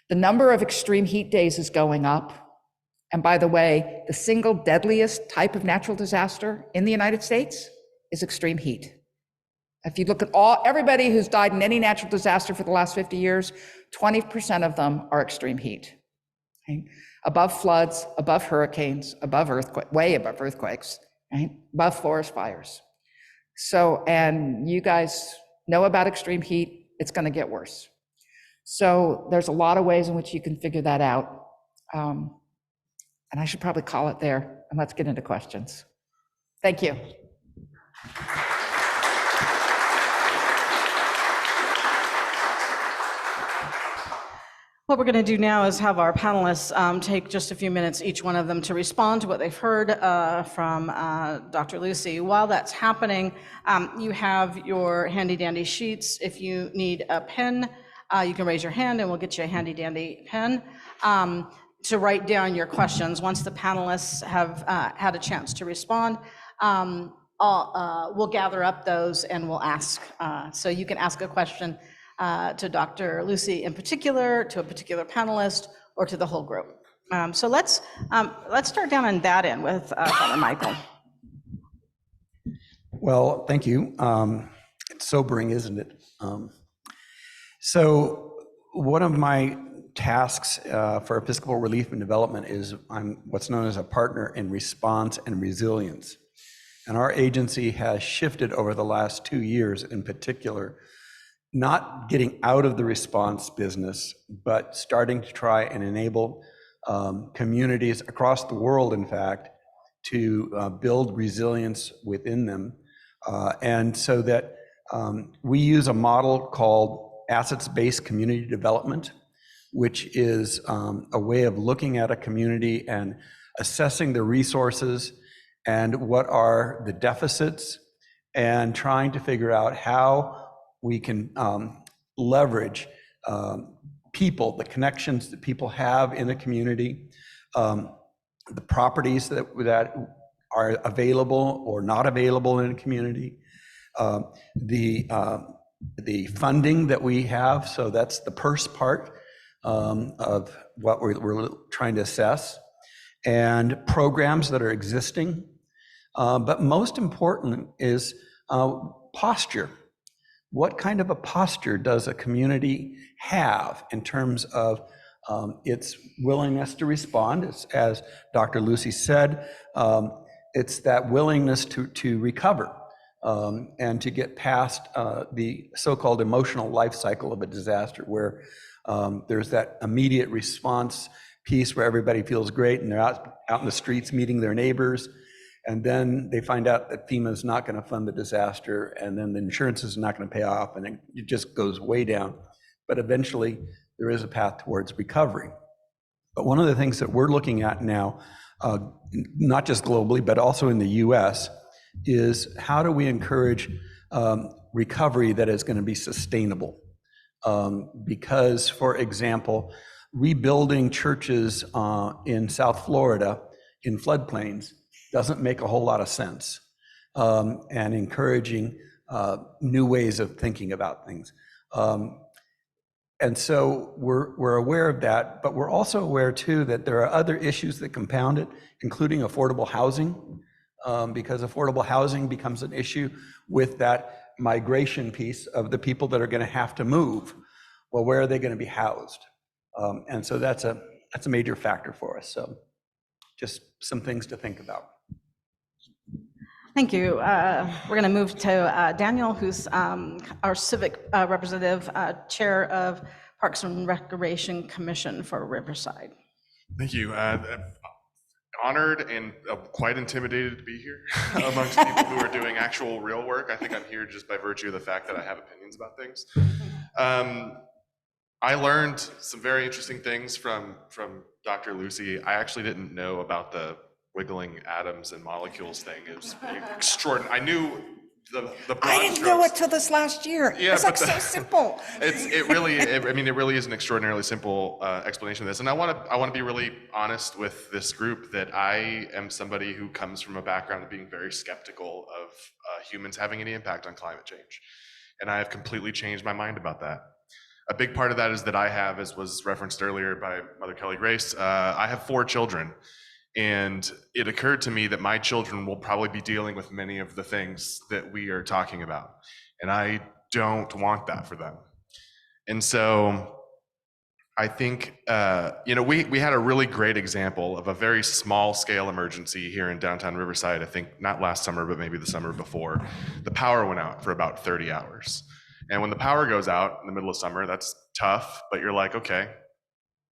The number of extreme heat days is going up. And by the way, the single deadliest type of natural disaster in the United States is extreme heat. If you look at everybody who's died in any natural disaster for the last 50 years, 20% of them are extreme heat. Right? Above floods, above hurricanes, above earthquakes, way above earthquakes, right? Above forest fires. So, and you guys know about extreme heat, it's going to get worse. So there's a lot of ways in which you can figure that out. And I should probably call it there, and let's get into questions. Thank you. What we're going to do now is have our panelists take just a few minutes, each one of them, to respond to what they've heard from Dr. Lucy. While that's happening, you have your handy-dandy sheets. If you need a pen, You can raise your hand and we'll get you a handy dandy pen to write down your questions. Once the panelists have had a chance to respond, we'll gather up those and we'll ask. So you can ask a question to Dr. Lucy in particular, to a particular panelist, or to the whole group. So let's start down on that end with Father Michael. Well, thank you. It's sobering, isn't it? So one of my tasks for Episcopal Relief and Development is I'm what's known as a partner in response and resilience. And our agency has shifted over the last 2 years in particular, not getting out of the response business, but starting to try and enable communities across the world, in fact, to build resilience within them. And so that we use a model called assets-based community development, which is a way of looking at a community and assessing the resources and what are the deficits, and trying to figure out how we can leverage people, the connections that people have in the community, the properties that are available or not available in a community, the funding that we have. So that's the purse part of what we're trying to assess, and programs that are existing. But most important is posture. What kind of a posture does a community have in terms of its willingness to respond? It's, as Dr. Lucy said, it's that willingness to recover and to get past the so-called emotional life cycle of a disaster, where there's that immediate response piece where everybody feels great and they're out in the streets meeting their neighbors. And then they find out that FEMA is not going to fund the disaster, and then the insurance is not going to pay off, and it just goes way down. But eventually, there is a path towards recovery. But one of the things that we're looking at now, not just globally, but also in the US, is how do we encourage recovery that is going to be sustainable? Because, for example, rebuilding churches in South Florida in floodplains doesn't make a whole lot of sense, and encouraging new ways of thinking about things. And so we're aware of that, but we're also aware too that there are other issues that compound it, including affordable housing, because affordable housing becomes an issue with that migration piece of the people that are going to have to move. Well, where are they going to be housed? And so that's a major factor for us. So just some things to think about. Thank you. We're going to move to Daniel, who's our civic representative, chair of Parks and Recreation Commission for Riverside. Thank you. Honored and quite intimidated to be here amongst people who are doing actual real work. I think I'm here just by virtue of the fact that I have opinions about things. I learned some very interesting things from Dr. Lucy. I actually didn't know about the wiggling atoms and molecules thing. It was extraordinary. I knew the broad I didn't strokes. know it till this last year. Yeah, It's like so simple. It really is an extraordinarily simple explanation of this. And I want to be really honest with this group that I am somebody who comes from a background of being very skeptical of humans having any impact on climate change. And I have completely changed my mind about that. A big part of that is that I have, as was referenced earlier by Mother Kelly Grace, I have 4 children. And it occurred to me that my children will probably be dealing with many of the things that we are talking about. And I don't want that for them. And so I think, we had a really great example of a very small scale emergency here in downtown Riverside. I think not last summer, but maybe the summer before. The power went out for about 30 hours. And when the power goes out in the middle of summer, that's tough, but you're like, okay,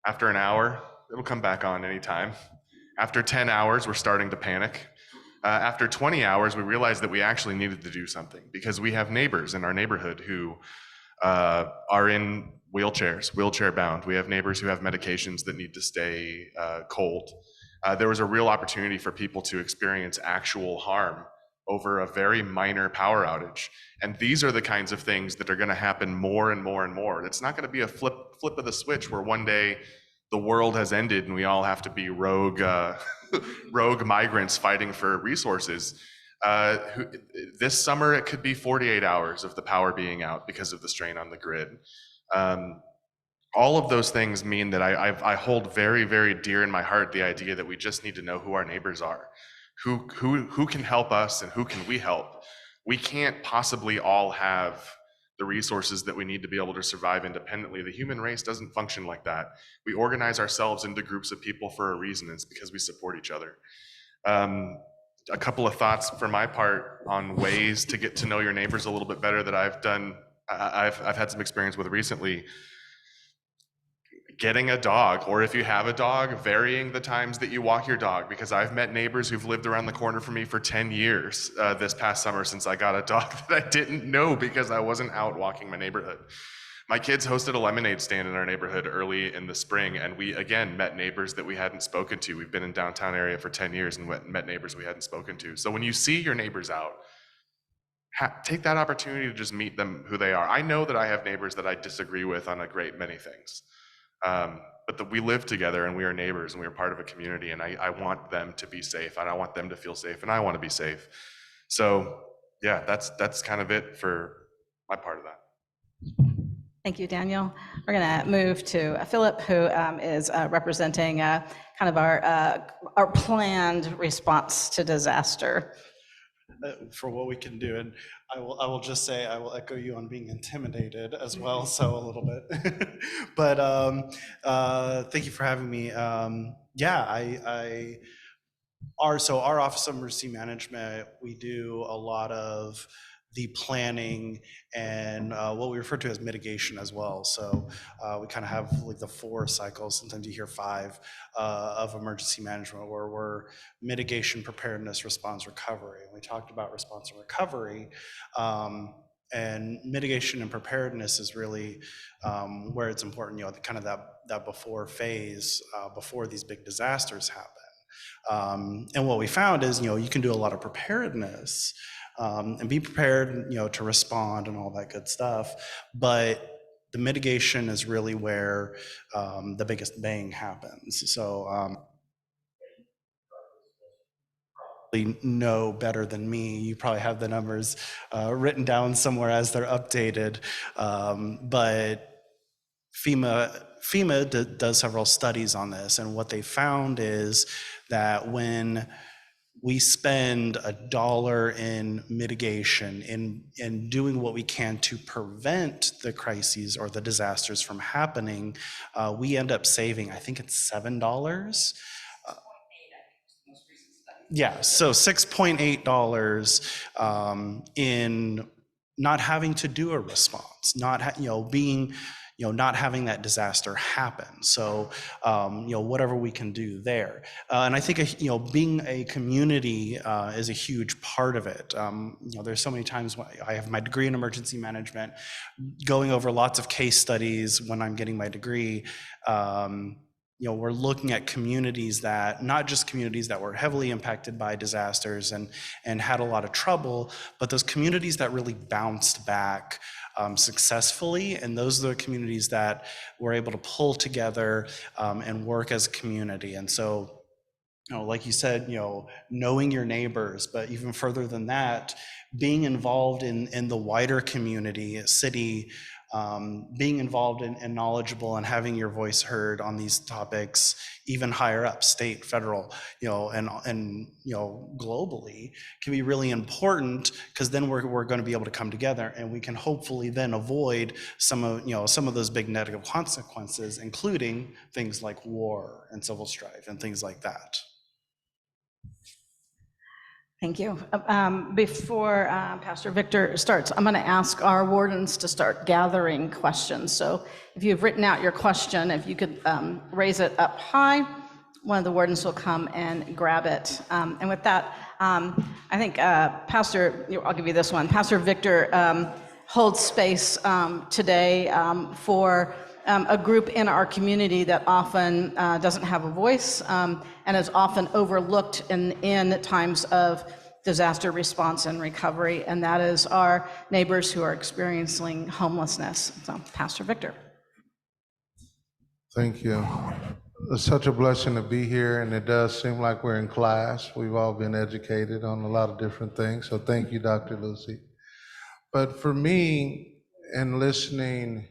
after an hour, it'll come back on anytime. After 10 hours, we're starting to panic. After 20 hours, we realized that we actually needed to do something because we have neighbors in our neighborhood who are in wheelchairs, wheelchair bound. We have neighbors who have medications that need to stay cold. There was a real opportunity for people to experience actual harm over a very minor power outage. And these are the kinds of things that are going to happen more and more and more. It's not going to be a flip of the switch where one day the world has ended and we all have to be rogue migrants fighting for resources. This summer, it could be 48 hours of the power being out because of the strain on the grid. All of those things mean that I hold very, very dear in my heart the idea that we just need to know who our neighbors are, who can help us and who can we help. We can't possibly all have the resources that we need to be able to survive independently. The human race doesn't function like that. We organize ourselves into groups of people for a reason. It's because we support each other. A couple of thoughts for my part on ways to get to know your neighbors a little bit better that I've done. I've had some experience with recently. Getting a dog, or if you have a dog, varying the times that you walk your dog, because I've met neighbors who've lived around the corner from me for 10 years this past summer since I got a dog that I didn't know because I wasn't out walking my neighborhood. My kids hosted a lemonade stand in our neighborhood early in the spring, and we again met neighbors that we hadn't spoken to. We've been in downtown area for 10 years and met neighbors we hadn't spoken to. So when you see your neighbors out, take that opportunity to just meet them who they are. I know that I have neighbors that I disagree with on a great many things. But that we live together and we are neighbors and we are part of a community, and I want them to be safe and I want them to feel safe and I want to be safe. So yeah, that's kind of it for my part of that. Thank you, Daniel. We're going to move to Philip, who is representing kind of our planned response to disaster. For what we can do, and I will just say I will echo you on being intimidated as well, so a little bit. But thank you for having me. Our Office of Emergency Management, we do a lot of the planning and what we refer to as mitigation as well. So we kind of have like the 4 cycles, sometimes you hear 5 of emergency management, where we're mitigation, preparedness, response, recovery. And we talked about response and recovery, and mitigation and preparedness is really where it's important, kind of that before phase, before these big disasters happen. And what we found is, you can do a lot of preparedness, and be prepared, to respond and all that good stuff. But the mitigation is really where the biggest bang happens. So you know better than me. You probably have the numbers written down somewhere as they're updated. But FEMA does several studies on this, and what they found is that when we spend $1 in mitigation, in doing what we can to prevent the crises or the disasters from happening, we end up saving, I think it's $7. Yeah, so $6.8 in not having to do a response, not not having that disaster happen. So, whatever we can do there. And I think, being a community is a huge part of it. There's so many times when I have my degree in emergency management, going over lots of case studies when I'm getting my degree. We're looking at communities that, not just communities that were heavily impacted by disasters and had a lot of trouble, but those communities that really bounced back successfully. And those are the communities that were able to pull together and work as a community. And so, like you said, knowing your neighbors, but even further than that, being involved in the wider community, city, being involved and knowledgeable and having your voice heard on these topics, even higher up, state, federal, and globally, can be really important, because then we're going to be able to come together and we can hopefully then avoid some of those big negative consequences, including things like war and civil strife and things like that. Thank you. Before Pastor Victor starts, I'm going to ask our wardens to start gathering questions. So if you've written out your question, if you could raise it up high, one of the wardens will come and grab it. And with that, I think Pastor, I'll give you this one. Pastor Victor holds space today for a group in our community that often doesn't have a voice and is often overlooked in times of disaster response and recovery, and that is our neighbors who are experiencing homelessness. So, Pastor Victor. Thank you. It's such a blessing to be here, and it does seem like we're in class. We've all been educated on a lot of different things, so thank you, Dr. Lucy. But for me, in listening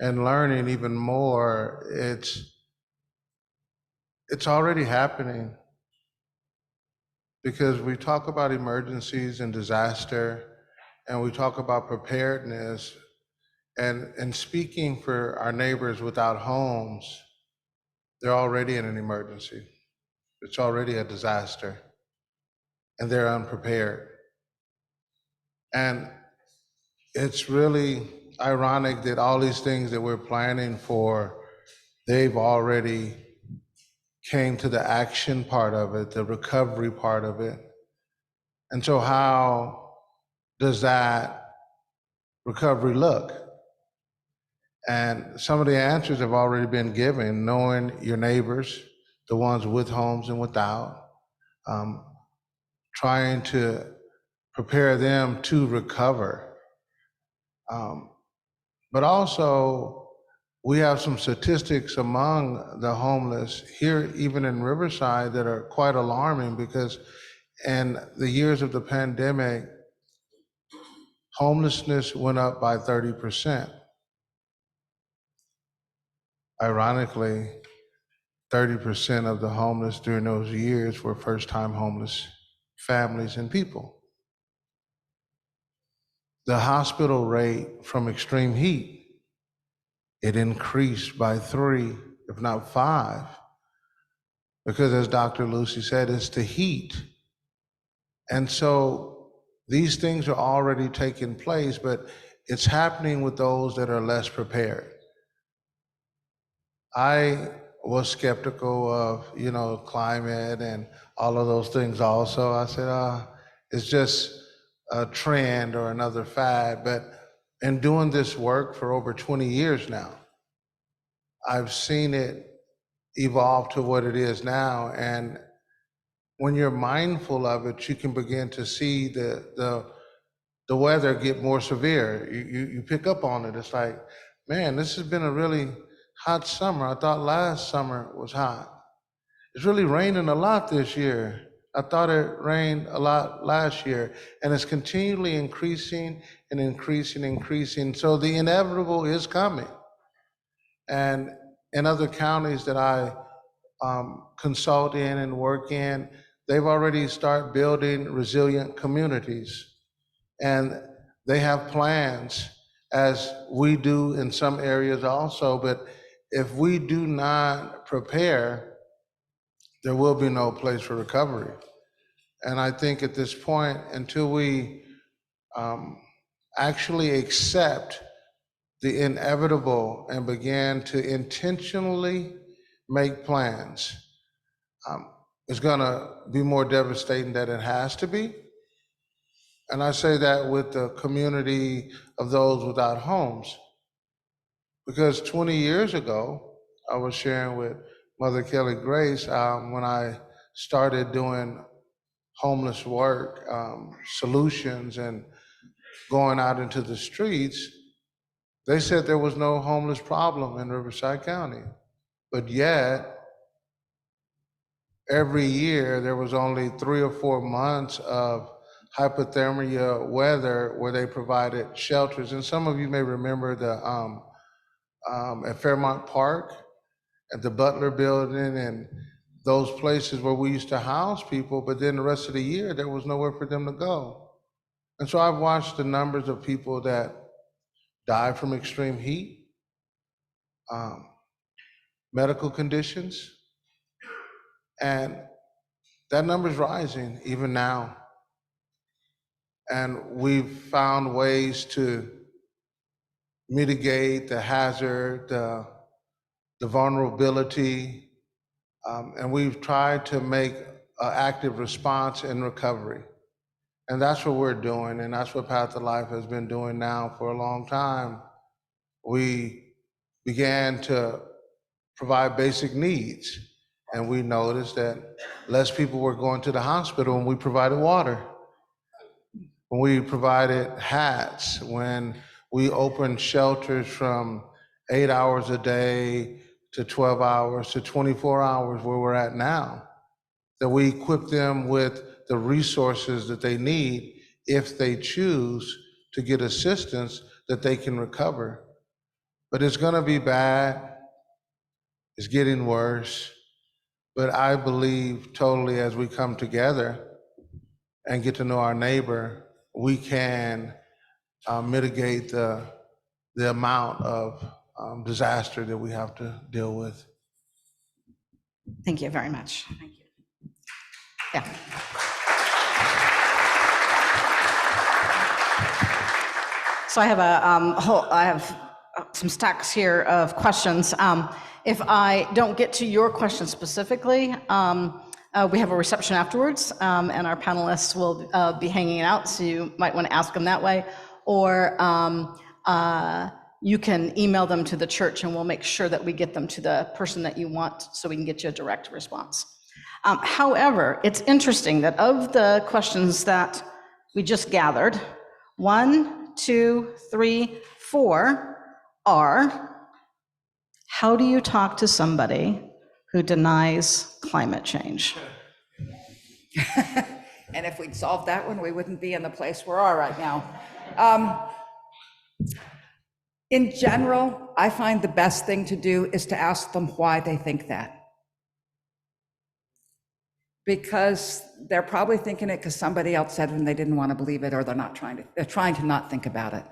and learning even more, it's already happening, because we talk about emergencies and disaster, and we talk about preparedness, and speaking for our neighbors without homes, they're already in an emergency. It's already a disaster, and they're unprepared. And it's really ironic that all these things that we're planning for, they've already came to the action part of it, the recovery part of it. And so how does that recovery look? And some of the answers have already been given: knowing your neighbors, the ones with homes and without, trying to prepare them to recover. But also, we have some statistics among the homeless here, even in Riverside, that are quite alarming, because in the years of the pandemic, homelessness went up by 30%. Ironically, 30% of the homeless during those years were first-time homeless families and people. The hospital rate from extreme heat, it increased by 3, if not 5, because as Dr. Lucy said, it's the heat. And so these things are already taking place, but it's happening with those that are less prepared. I was skeptical of, climate and all of those things also. I said, it's just a trend or another fad. But in doing this work for over 20 years now, I've seen it evolve to what it is now. And when you're mindful of it, you can begin to see the weather get more severe. You pick up on it. It's like, man, this has been a really hot summer. I thought last summer was hot. It's really raining a lot this year. I thought it rained a lot last year, and it's continually increasing and increasing. So the inevitable is coming. And in other counties that I consult in and work in, they've already started building resilient communities. And they have plans, as we do in some areas also, but if we do not prepare, there will be no place for recovery. And I think at this point, until we actually accept the inevitable and begin to intentionally make plans, it's gonna be more devastating than it has to be. And I say that with the community of those without homes, because 20 years ago, I was sharing with Mother Kelly Grace, when I started doing homeless work, solutions, and going out into the streets, they said there was no homeless problem in Riverside County. But yet, every year, there was only 3 or 4 months of hypothermia weather where they provided shelters. And some of you may remember at Fairmont Park, at the Butler Building, and those places where we used to house people, but then the rest of the year, there was nowhere for them to go. And so I've watched the numbers of people that die from extreme heat, medical conditions, and that number's rising even now. And we've found ways to mitigate the hazard, the vulnerability, and we've tried to make an active response in recovery. And that's what we're doing, and that's what Path to Life has been doing now for a long time. We began to provide basic needs, and we noticed that less people were going to the hospital when we provided water. when we provided hats, when we opened shelters from 8 hours a day to 12 hours to 24 hours where we're at now, that we equip them with the resources that they need if they choose to get assistance that they can recover. But it's gonna be bad, it's getting worse, but I believe totally as we come together and get to know our neighbor, we can mitigate the amount of disaster that we have to deal with. Thank you very much. Thank you. Yeah. So I have I have some stacks here of questions. If I don't get to your question specifically, we have a reception afterwards, and our panelists will be hanging out, so you might want to ask them that way, or you can email them to the church, and we'll make sure that we get them to the person that you want, so we can get you a direct response. However, it's interesting that of the questions that we just gathered, 1, 2, 3, 4 are, how do you talk to somebody who denies climate change? And if we'd solved that one, we wouldn't be in the place we are right now. In general, I find the best thing to do is to ask them why they think that. Because they're probably thinking it because somebody else said it and they didn't want to believe it, or they're trying to not think about it.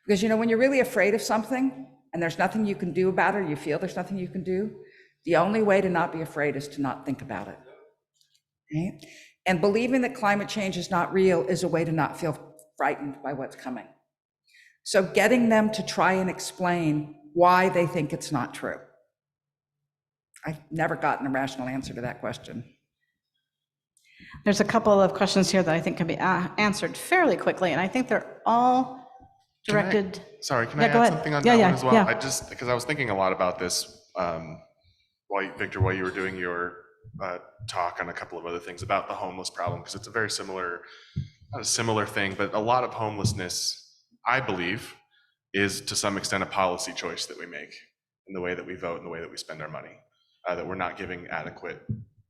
Because, you know, when you're really afraid of something and there's nothing you can do about it, or you feel there's nothing you can do, the only way to not be afraid is to not think about it. Right? And believing that climate change is not real is a way to not feel frightened by what's coming. So getting them to try and explain why they think it's not true. I've never gotten a rational answer to that question. There's a couple of questions here that I think can be answered fairly quickly, and I think they're all directed. Can I go add ahead. something on Yeah, that yeah, one as well? yeah. Because I was thinking a lot about this Victor, while you were doing your talk on a couple of other things about the homeless problem, because it's a very similar, not a similar thing, but a lot of homelessness, I believe, is to some extent a policy choice that we make in the way that we vote and the way that we spend our money, that we're not giving adequate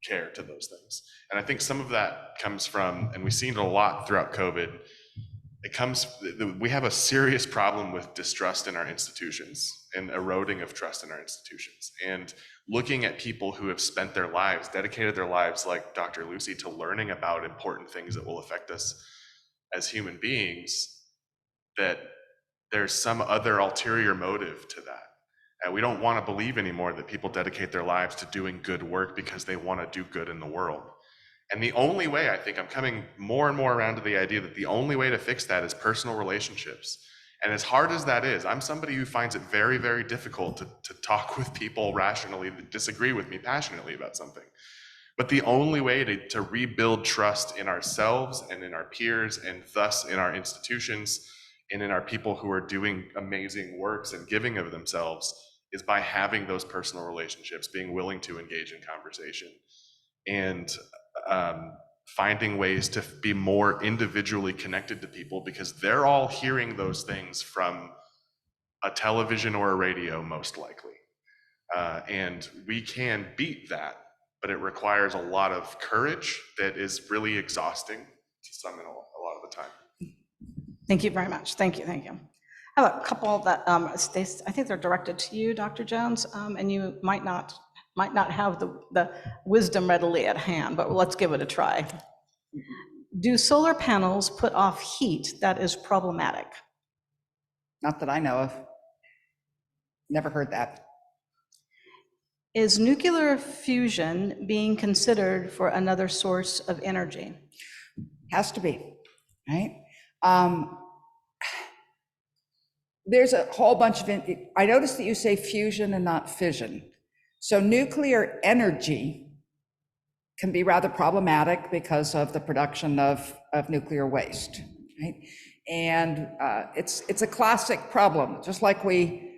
care to those things. And I think some of that comes from, and we've seen it a lot throughout COVID, we have a serious problem with distrust in our institutions and eroding of trust in our institutions. And looking at people who have spent their lives, dedicated their lives, like Dr. Lucy, to learning about important things that will affect us as human beings, that there's some other ulterior motive to that. And we don't want to believe anymore that people dedicate their lives to doing good work because they want to do good in the world. And the only way, I think I'm coming more and more around to the idea that the only way to fix that is personal relationships. And as hard as that is, I'm somebody who finds it very, very difficult to talk with people rationally that disagree with me passionately about something. But the only way to rebuild trust in ourselves and in our peers, and thus in our institutions and in our people who are doing amazing works and giving of themselves, is by having those personal relationships, being willing to engage in conversation, and finding ways to be more individually connected to people, because they're all hearing those things from a television or a radio, most likely. And we can beat that, but it requires a lot of courage that is really exhausting to some and a lot of the time. Thank you very much. Thank you. I have a couple that I think they're directed to you, Dr. Jones, and you might not have the wisdom readily at hand, but let's give it a try. Do solar panels put off heat that is problematic? Not that I know of. Never heard that. Is nuclear fusion being considered for another source of energy? Has to be, right? There's a whole bunch of, I noticed that you say fusion and not fission. So nuclear energy can be rather problematic because of the production of nuclear waste, right? And it's a classic problem. Just like we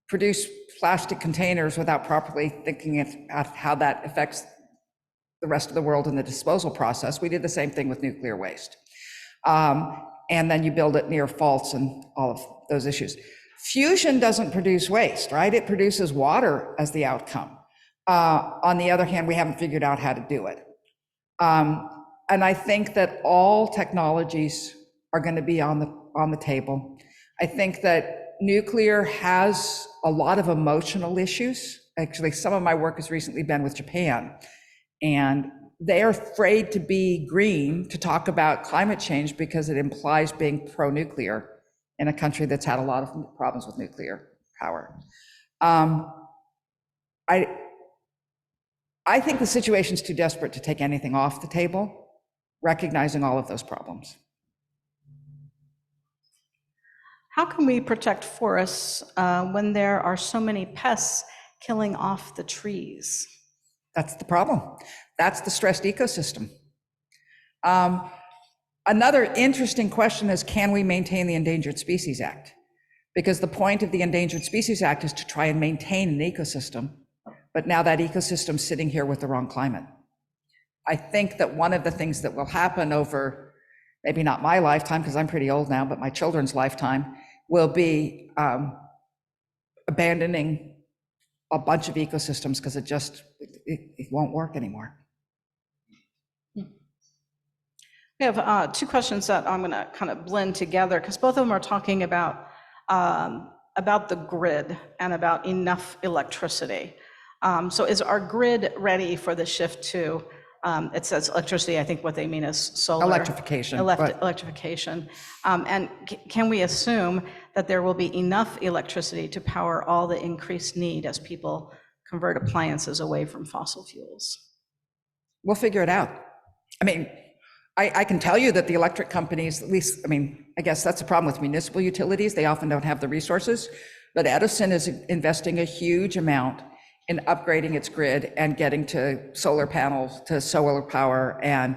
produce plastic containers without properly thinking about how that affects the rest of the world in the disposal process, we did the same thing with nuclear waste. And then you build it near faults and all of those issues. Fusion doesn't produce waste, right? It produces water as the outcome. On the other hand, we haven't figured out how to do it. And I think that all technologies are going to be on the table. I think that nuclear has a lot of emotional issues. Actually, some of my work has recently been with Japan, and they're afraid to be green, to talk about climate change, because it implies being pro-nuclear in a country that's had a lot of problems with nuclear power. I think the situation's too desperate to take anything off the table, recognizing all of those problems. How can we protect forests when there are so many pests killing off the trees? That's the problem. That's the stressed ecosystem. Another interesting question is, can we maintain the Endangered Species Act? Because the point of the Endangered Species Act is to try and maintain an ecosystem, but now that ecosystem's sitting here with the wrong climate. I think that one of the things that will happen over, maybe not my lifetime, because I'm pretty old now, but my children's lifetime, will be abandoning a bunch of ecosystems because it won't work anymore. We have two questions that I'm going to kind of blend together, because both of them are talking about the grid and about enough electricity. So is our grid ready for the shift to, it says electricity, I think what they mean is solar. Electrification. Electrification. And can we assume that there will be enough electricity to power all the increased need as people convert appliances away from fossil fuels? We'll figure it out. I mean, I can tell you that the electric companies, at least, I mean, I guess that's the problem with municipal utilities. They often don't have the resources, but Edison is investing a huge amount in upgrading its grid and getting to solar panels, to solar power, and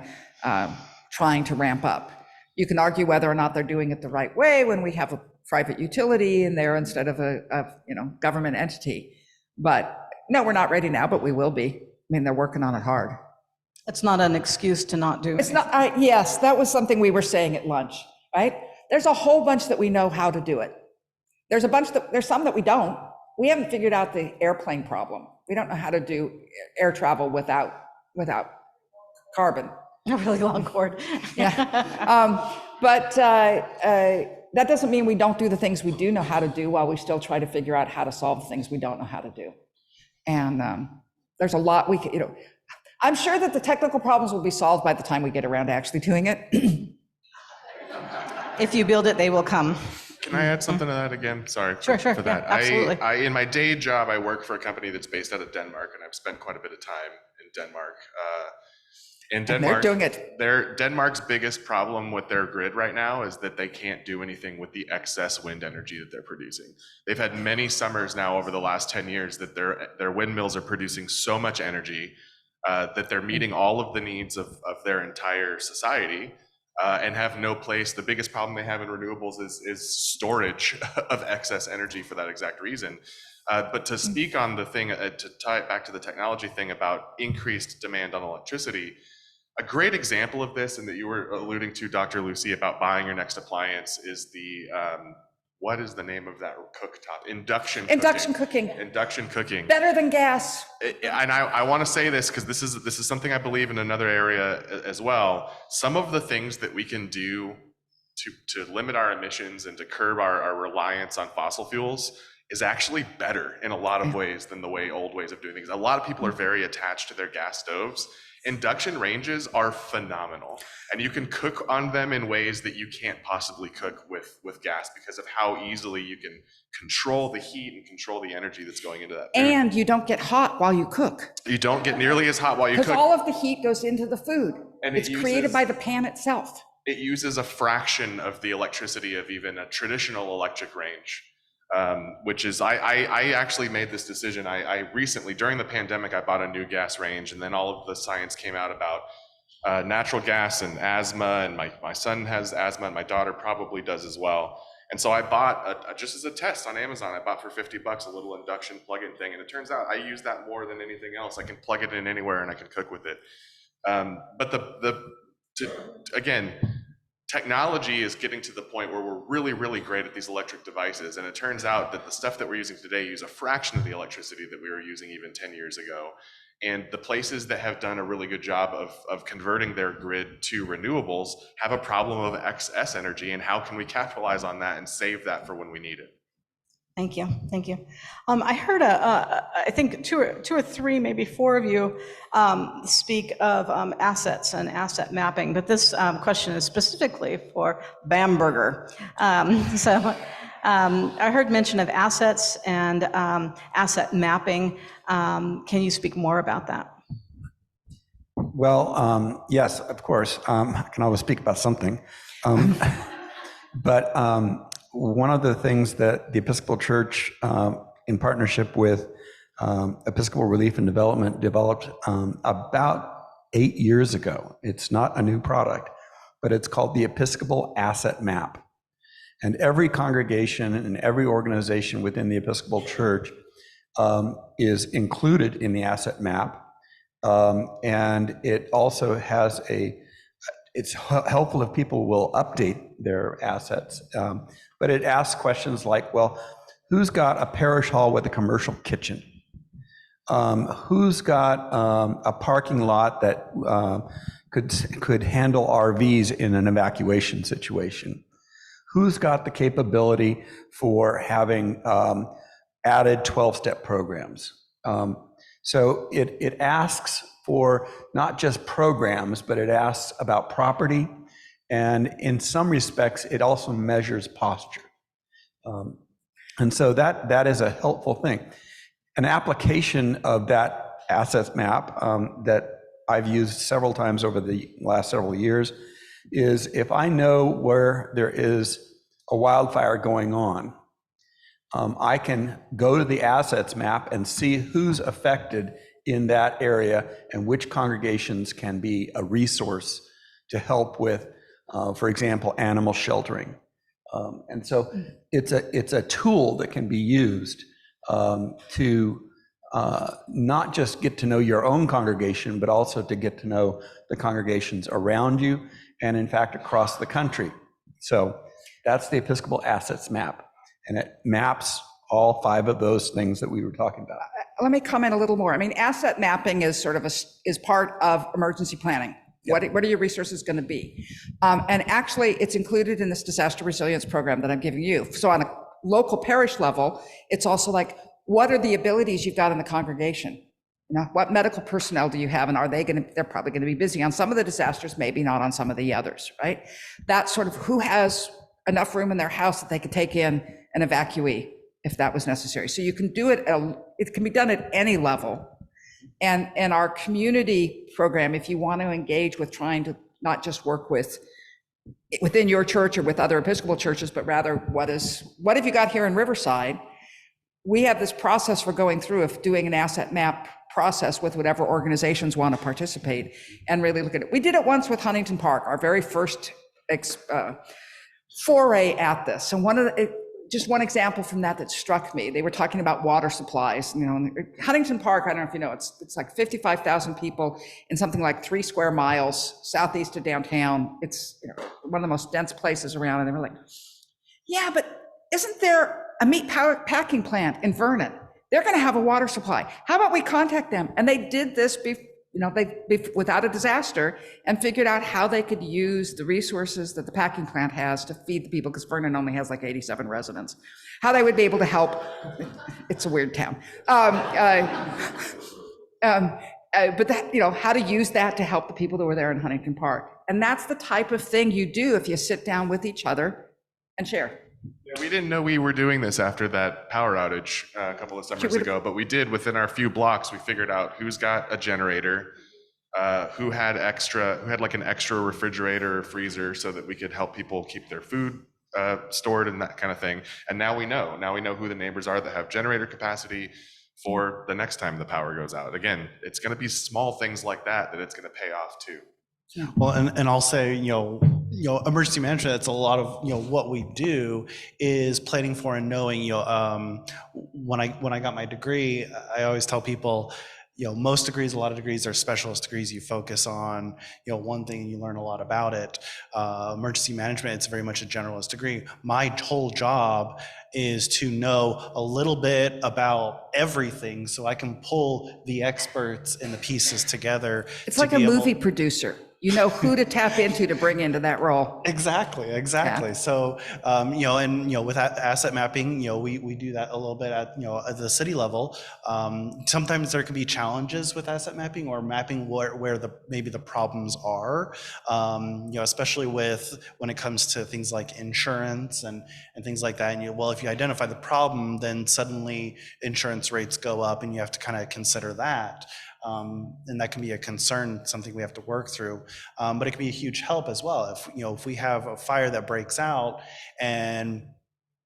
trying to ramp up. You can argue whether or not they're doing it the right way when we have a private utility in there instead of a government entity. But no, we're not ready now, but we will be. I mean, they're working on it hard. It's not an excuse to not do it. It's not, yes, that was something we were saying at lunch, right? There's a whole bunch that we know how to do it. There's some that we don't. We haven't figured out the airplane problem. We don't know how to do air travel without carbon. A really long cord. Yeah. But that doesn't mean we don't do the things we do know how to do while we still try to figure out how to solve the things we don't know how to do. And there's a lot we can, I'm sure that the technical problems will be solved by the time we get around to actually doing it. If you build it, they will come. Can I add something to that again? Sorry Sure, for that. yeah, absolutely. In my day job, I work for a company that's based out of Denmark, and I've spent quite a bit of time in Denmark. They're doing it. Denmark's biggest problem with their grid right now is that they can't do anything with the excess wind energy that they're producing. They've had many summers now over the last 10 years that their windmills are producing so much energy that they're meeting all of the needs of their entire society. And have no place. The biggest problem they have in renewables is storage of excess energy for that exact reason. But to speak on the thing, to tie it back to the technology thing about increased demand on electricity, a great example of this, and that you were alluding to, Dr. Lucy, about buying your next appliance, is the, what is the name of that cooktop? Induction cooking. Induction cooking. Better than gas. And I want to say this because this is something I believe in another area as well. Some of the things that we can do to limit our emissions and to curb our reliance on fossil fuels is actually better in a lot of ways than the old ways of doing things. A lot of people are very attached to their gas stoves. Induction ranges are phenomenal, and you can cook on them in ways that you can't possibly cook with gas because of how easily you can control the heat and control the energy that's going into that food. And you don't get hot while you cook. You don't get nearly as hot while you cook. Because all of the heat goes into the food. And it's created by the pan itself. It uses a fraction of the electricity of even a traditional electric range. Which is, I actually made this decision. I recently, during the pandemic, I bought a new gas range, and then all of the science came out about natural gas and asthma, and my son has asthma, and my daughter probably does as well. And so I bought, just as a test on Amazon, I bought for $50 a little induction plug-in thing, and it turns out I use that more than anything else. I can plug it in anywhere, and I can cook with it. But again, technology is getting to the point where we're really, really great at these electric devices. And it turns out that the stuff that we're using today use a fraction of the electricity that we were using even 10 years ago. And the places that have done a really good job of converting their grid to renewables have a problem of excess energy. And how can we capitalize on that and save that for when we need it? Thank you, thank you. I heard, I think two or three, maybe four of you speak of assets and asset mapping, but this question is specifically for Bamberger. I heard mention of assets and asset mapping. Can you speak more about that? Well, yes, of course. I can always speak about something. But one of the things that the Episcopal Church, in partnership with Episcopal Relief and Development, developed about 8 years ago. It's not a new product, but it's called the Episcopal Asset Map. And every congregation and every organization within the Episcopal Church is included in the asset map. And it also has it's helpful if people will update their assets. But it asks questions like, well, who's got a parish hall with a commercial kitchen? Who's got a parking lot that could handle RVs in an evacuation situation? Who's got the capability for having added 12-step programs? So it asks for not just programs, but it asks about property. And in some respects, it also measures posture. And so that is a helpful thing. An application of that assets map that I've used several times over the last several years is if I know where there is a wildfire going on, I can go to the assets map and see who's affected in that area and which congregations can be a resource to help with, for example, animal sheltering. And so it's a tool that can be used to not just get to know your own congregation, but also to get to know the congregations around you and in fact across the country. So that's the Episcopal Assets Map, and it maps all 5 of those things that we were talking about. Let me comment a little more. I mean, asset mapping is sort of is part of emergency planning. Yep. What are your resources going to be? And actually, it's included in this disaster resilience program that I'm giving you. So on a local parish level, it's also like, what are the abilities you've got in the congregation? You know, what medical personnel do you have, and they're probably going to be busy on some of the disasters, maybe not on some of the others, right? That's sort of who has enough room in their house that they could take in an evacuee if that was necessary. So you can do it, it can be done at any level. And our community program, if you want to engage with trying to not just work within your church or with other Episcopal churches, but rather what have you got here in Riverside? We have this process we're going through of doing an asset map process with whatever organizations want to participate and really look at it. We did it once with Huntington Park, our very first foray at this. And just one example from that struck me. They were talking about water supplies. You know, Huntington Park, I don't know if you know, it's like 55,000 people in something like 3 square miles southeast of downtown. It's one of the most dense places around. And they were like, yeah, but isn't there a meat packing plant in Vernon? They're going to have a water supply. How about we contact them? And they did this without a disaster, and figured out how they could use the resources that the packing plant has to feed the people, because Vernon only has like 87 residents, how they would be able to help. It's a weird town. But that, how to use that to help the people that were there in Huntington Park. And that's the type of thing you do if you sit down with each other and share. Yeah, we didn't know we were doing this after that power outage a couple of summers ago, but we did. Within our few blocks, we figured out who's got a generator, who had like an extra refrigerator or freezer so that we could help people keep their food stored and that kind of thing. And now we know who the neighbors are that have generator capacity for the next time the power goes out. Again, it's going to be small things like that it's going to pay off too. Well, and I'll say, emergency management, that's a lot of, what we do is planning for and knowing, when I got my degree, I always tell people, most degrees, a lot of degrees are specialist degrees. You focus on, one thing and you learn a lot about it. Emergency management, it's very much a generalist degree. My whole job is to know a little bit about everything so I can pull the experts and the pieces together. It's like a movie producer. You know who to tap into to bring into that role. Exactly. Yeah. So, with asset mapping, we do that a little bit at the city level. Sometimes there can be challenges with asset mapping or mapping where maybe the problems are, especially when it comes to things like insurance and things like that. And if you identify the problem, then suddenly insurance rates go up and you have to kind of consider that. And that can be a concern, something we have to work through. But it can be a huge help as well. If we have a fire that breaks out and,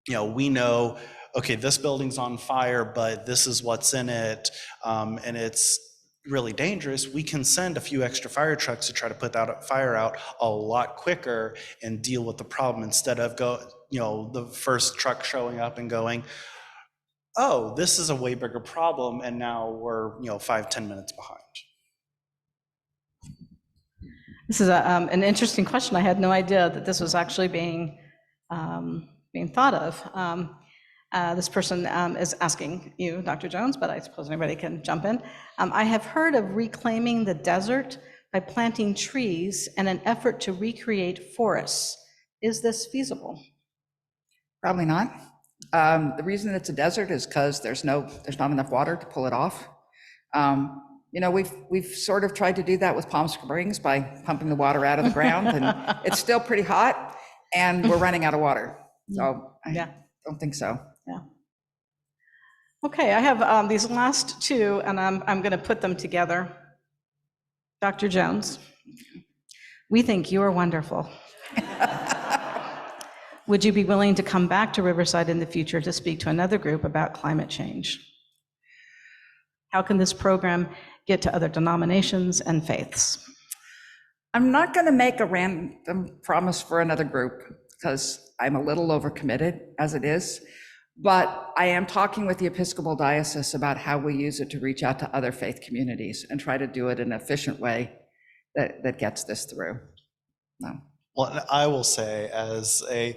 we know, okay, this building's on fire, but this is what's in it, and it's really dangerous, we can send a few extra fire trucks to try to put that fire out a lot quicker and deal with the problem instead of the first truck showing up and going, oh, this is a way bigger problem, and now we're 5-10 minutes behind. This is an interesting question. I had no idea that this was actually being thought of. This person is asking you, Dr. Jones, but I suppose anybody can jump in. I have heard of reclaiming the desert by planting trees in an effort to recreate forests. Is this feasible? Probably not. The reason it's a desert is because there's not enough water to pull it off. We've sort of tried to do that with Palm Springs by pumping the water out of the ground, and it's still pretty hot, and we're running out of water. So I don't think so. Yeah. Okay, I have these last two, and I'm going to put them together. Dr. Jones, we think you are wonderful. Would you be willing to come back to Riverside in the future to speak to another group about climate change? How can this program get to other denominations and faiths? I'm not going to make a random promise for another group because I'm a little overcommitted as it is, but I am talking with the Episcopal Diocese about how we use it to reach out to other faith communities and try to do it in an efficient way that gets this through. No. Well, I will say, as a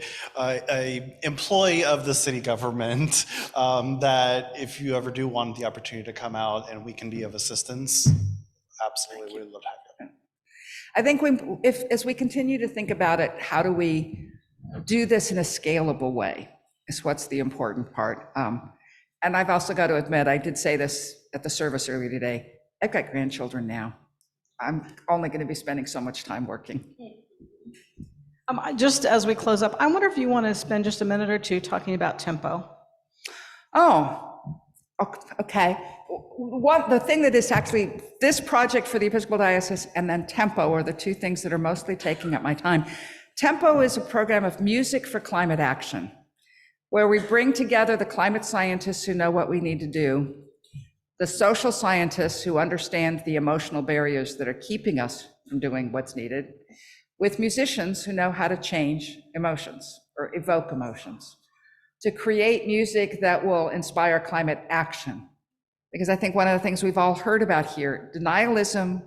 employee of the city government, that if you ever do want the opportunity to come out and we can be of assistance, absolutely, we'd love to have you. I think as we continue to think about it, how do we do this in a scalable way is what's the important part. And I've also got to admit, I did say this at the service earlier today, I've got grandchildren now. I'm only going to be spending so much time working. Just as we close up, I wonder if you want to spend just a minute or two talking about tempo. Oh, okay. The thing that is actually, this project for the Episcopal Diocese and then Tempo are the two things that are mostly taking up my time. Tempo is a program of music for climate action, where we bring together the climate scientists who know what we need to do, the social scientists who understand the emotional barriers that are keeping us from doing what's needed, with musicians who know how to change emotions or evoke emotions, to create music that will inspire climate action. Because I think one of the things we've all heard about here, denialism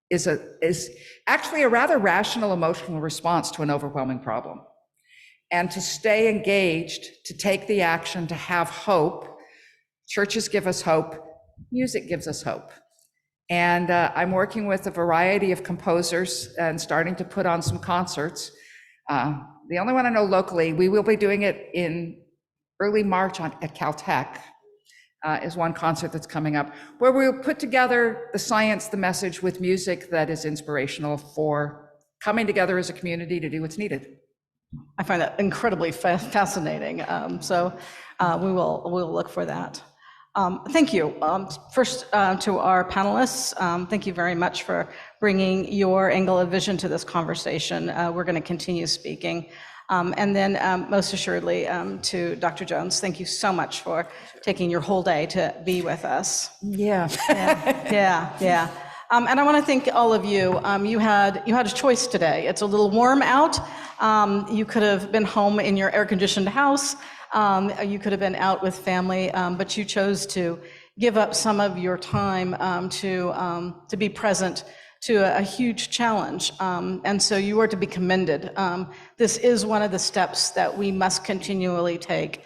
is actually a rather rational emotional response to an overwhelming problem. And to stay engaged, to take the action, to have hope. Churches give us hope, music gives us hope. And I'm working with a variety of composers and starting to put on some concerts. The only one I know locally, we will be doing it in early March at Caltech, is one concert that's coming up, where we'll put together the science, the message with music that is inspirational for coming together as a community to do what's needed. I find that incredibly fascinating. So we'll look for that. Thank you. First, to our panelists, thank you very much for bringing your angle of vision to this conversation. We're going to continue speaking. And then most assuredly to Dr. Jones, thank you so much for taking your whole day to be with us. Yeah. Yeah. And I want to thank all of you. You had a choice today. It's a little warm out. You could have been home in your air-conditioned house. You could have been out with family, but you chose to give up some of your time to be present to a huge challenge. And so you are to be commended. This is one of the steps that we must continually take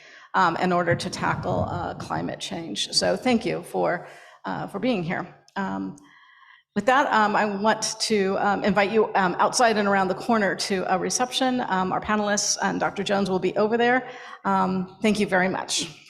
in order to tackle climate change. So thank you for being here. With that, I want to invite you outside and around the corner to a reception. Our panelists and Dr. Jones will be over there. Thank you very much.